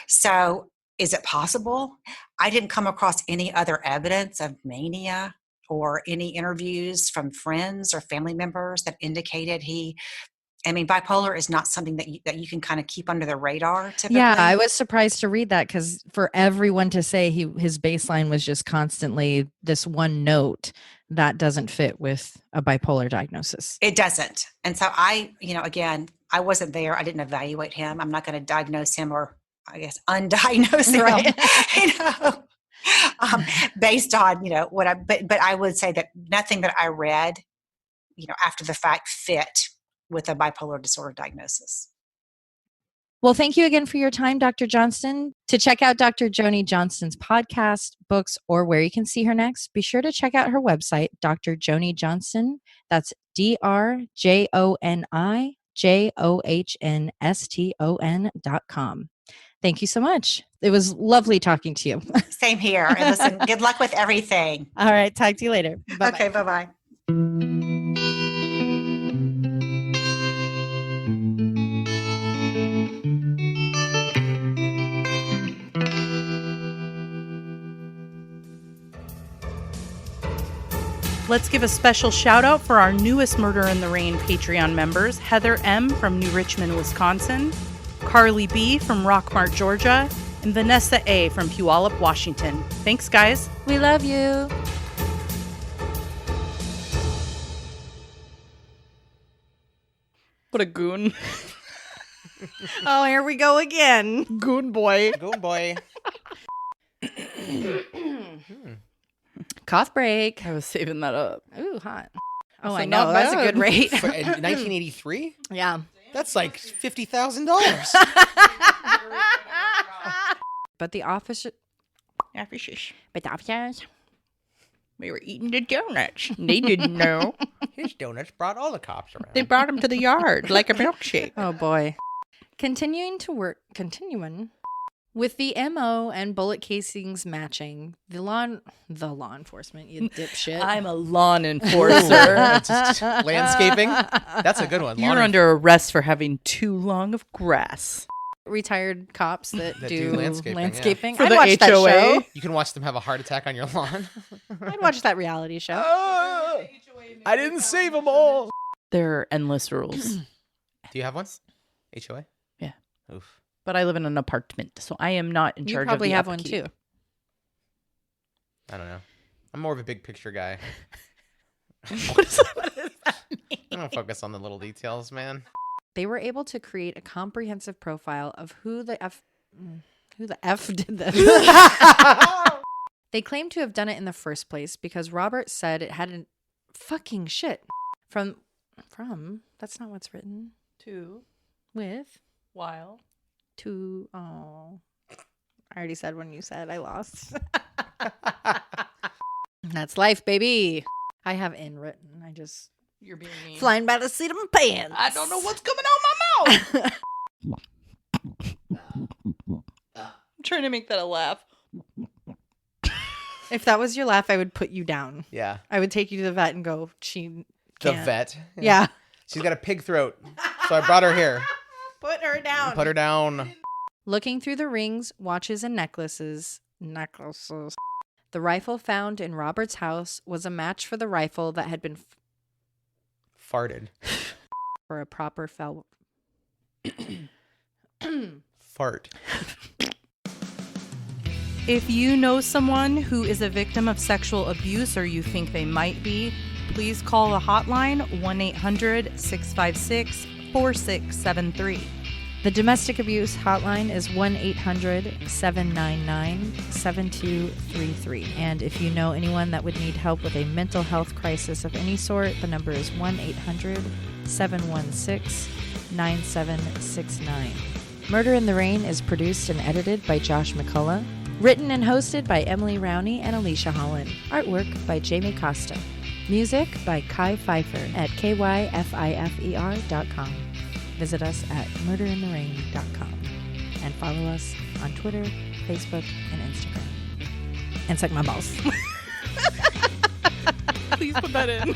So is it possible? I didn't come across any other evidence of mania or any interviews from friends or family members that indicated bipolar is not something that you can kind of keep under the radar typically. Yeah, I was surprised to read that, because for everyone to say his baseline was just constantly this one note, that doesn't fit with a bipolar diagnosis. It doesn't. And so again, I wasn't there. I didn't evaluate him. I'm not going to diagnose him or I guess, undiagnosed him, Right. based on, but I would say that nothing that I read, after the fact fit with a bipolar disorder diagnosis. Well, thank you again for your time, Dr. Johnston. To check out Dr. Joni Johnson's podcast, books, or where you can see her next, be sure to check out her website, Dr. Joni Johnson. That's DrJoniJohnston.com. Thank you so much. It was lovely talking to you. Same here. And listen, good luck with everything. All right. Talk to you later. Bye-bye. Okay. Bye-bye. Let's give a special shout out for our newest Murder in the Rain Patreon members, Heather M. from New Richmond, Wisconsin, Carly B. from Rockmart, Georgia, and Vanessa A. from Puyallup, Washington. Thanks, guys. We love you. What a goon. Oh, here we go again. Goon boy. Go boy. Cough break. I was saving that up. Ooh, hot. Oh, So I know. not That's a bad. good rate. In 1983? Yeah. That's like $50,000. But the office. But the office. We were eating the donuts. They didn't know. His donuts brought all the cops around. They brought him to the yard like a milkshake. Oh boy. Continuing with the MO and bullet casings matching, the law enforcement, you dipshit. I'm a lawn enforcer. Just landscaping. That's a good one. You're under arrest for having too long of grass. Retired cops that do landscaping, landscaping. For I'd the watch that HOA. show. You can watch them have a heart attack on your lawn. I'd watch that reality show. I didn't save them all. There are endless rules. Do you have one? HOA? Yeah. Oof. But I live in an apartment, so I am not in You charge of probably the have one upkeep. too. I don't know. I'm more of a big picture guy. What does that mean? I don't focus on the little details, man. They were able to create a comprehensive profile of who the F did this. They claim to have done it in the first place because Robert said it hadn't fucking shit from that's not what's written. Two. With While. to I already said when you said I lost. That's life, baby. I have in written. I just You're being mean. flying by the seat of my pants. I don't know what's coming out of my mouth. I'm trying to make that a laugh. If that was your laugh, I would put you down. Yeah. I would take you to the vet and go, The can't. vet. Yeah. She's got a pig throat. So I brought her here. Put her down. Put her down. Looking through the rings, watches, and necklaces. The rifle found in Robert's house was a match for the rifle that had been Farted. for a proper Fart. If you know someone who is a victim of sexual abuse or you think they might be, please call the hotline 1-800-656-4673. The domestic abuse hotline is 1-800-799-7233. And if you know anyone that would need help with a mental health crisis of any sort, the number is 1-800-716-9769. Murder in the Rain is produced and edited by Josh McCullough. Written and hosted by Emily Rowney and Alicia Holland. Artwork by Jamie Costa. Music by Kai Pfeiffer at kyfifer.com. Visit us at murderintherain.com and follow us on Twitter, Facebook, and Instagram. And suck my balls. Please put that in.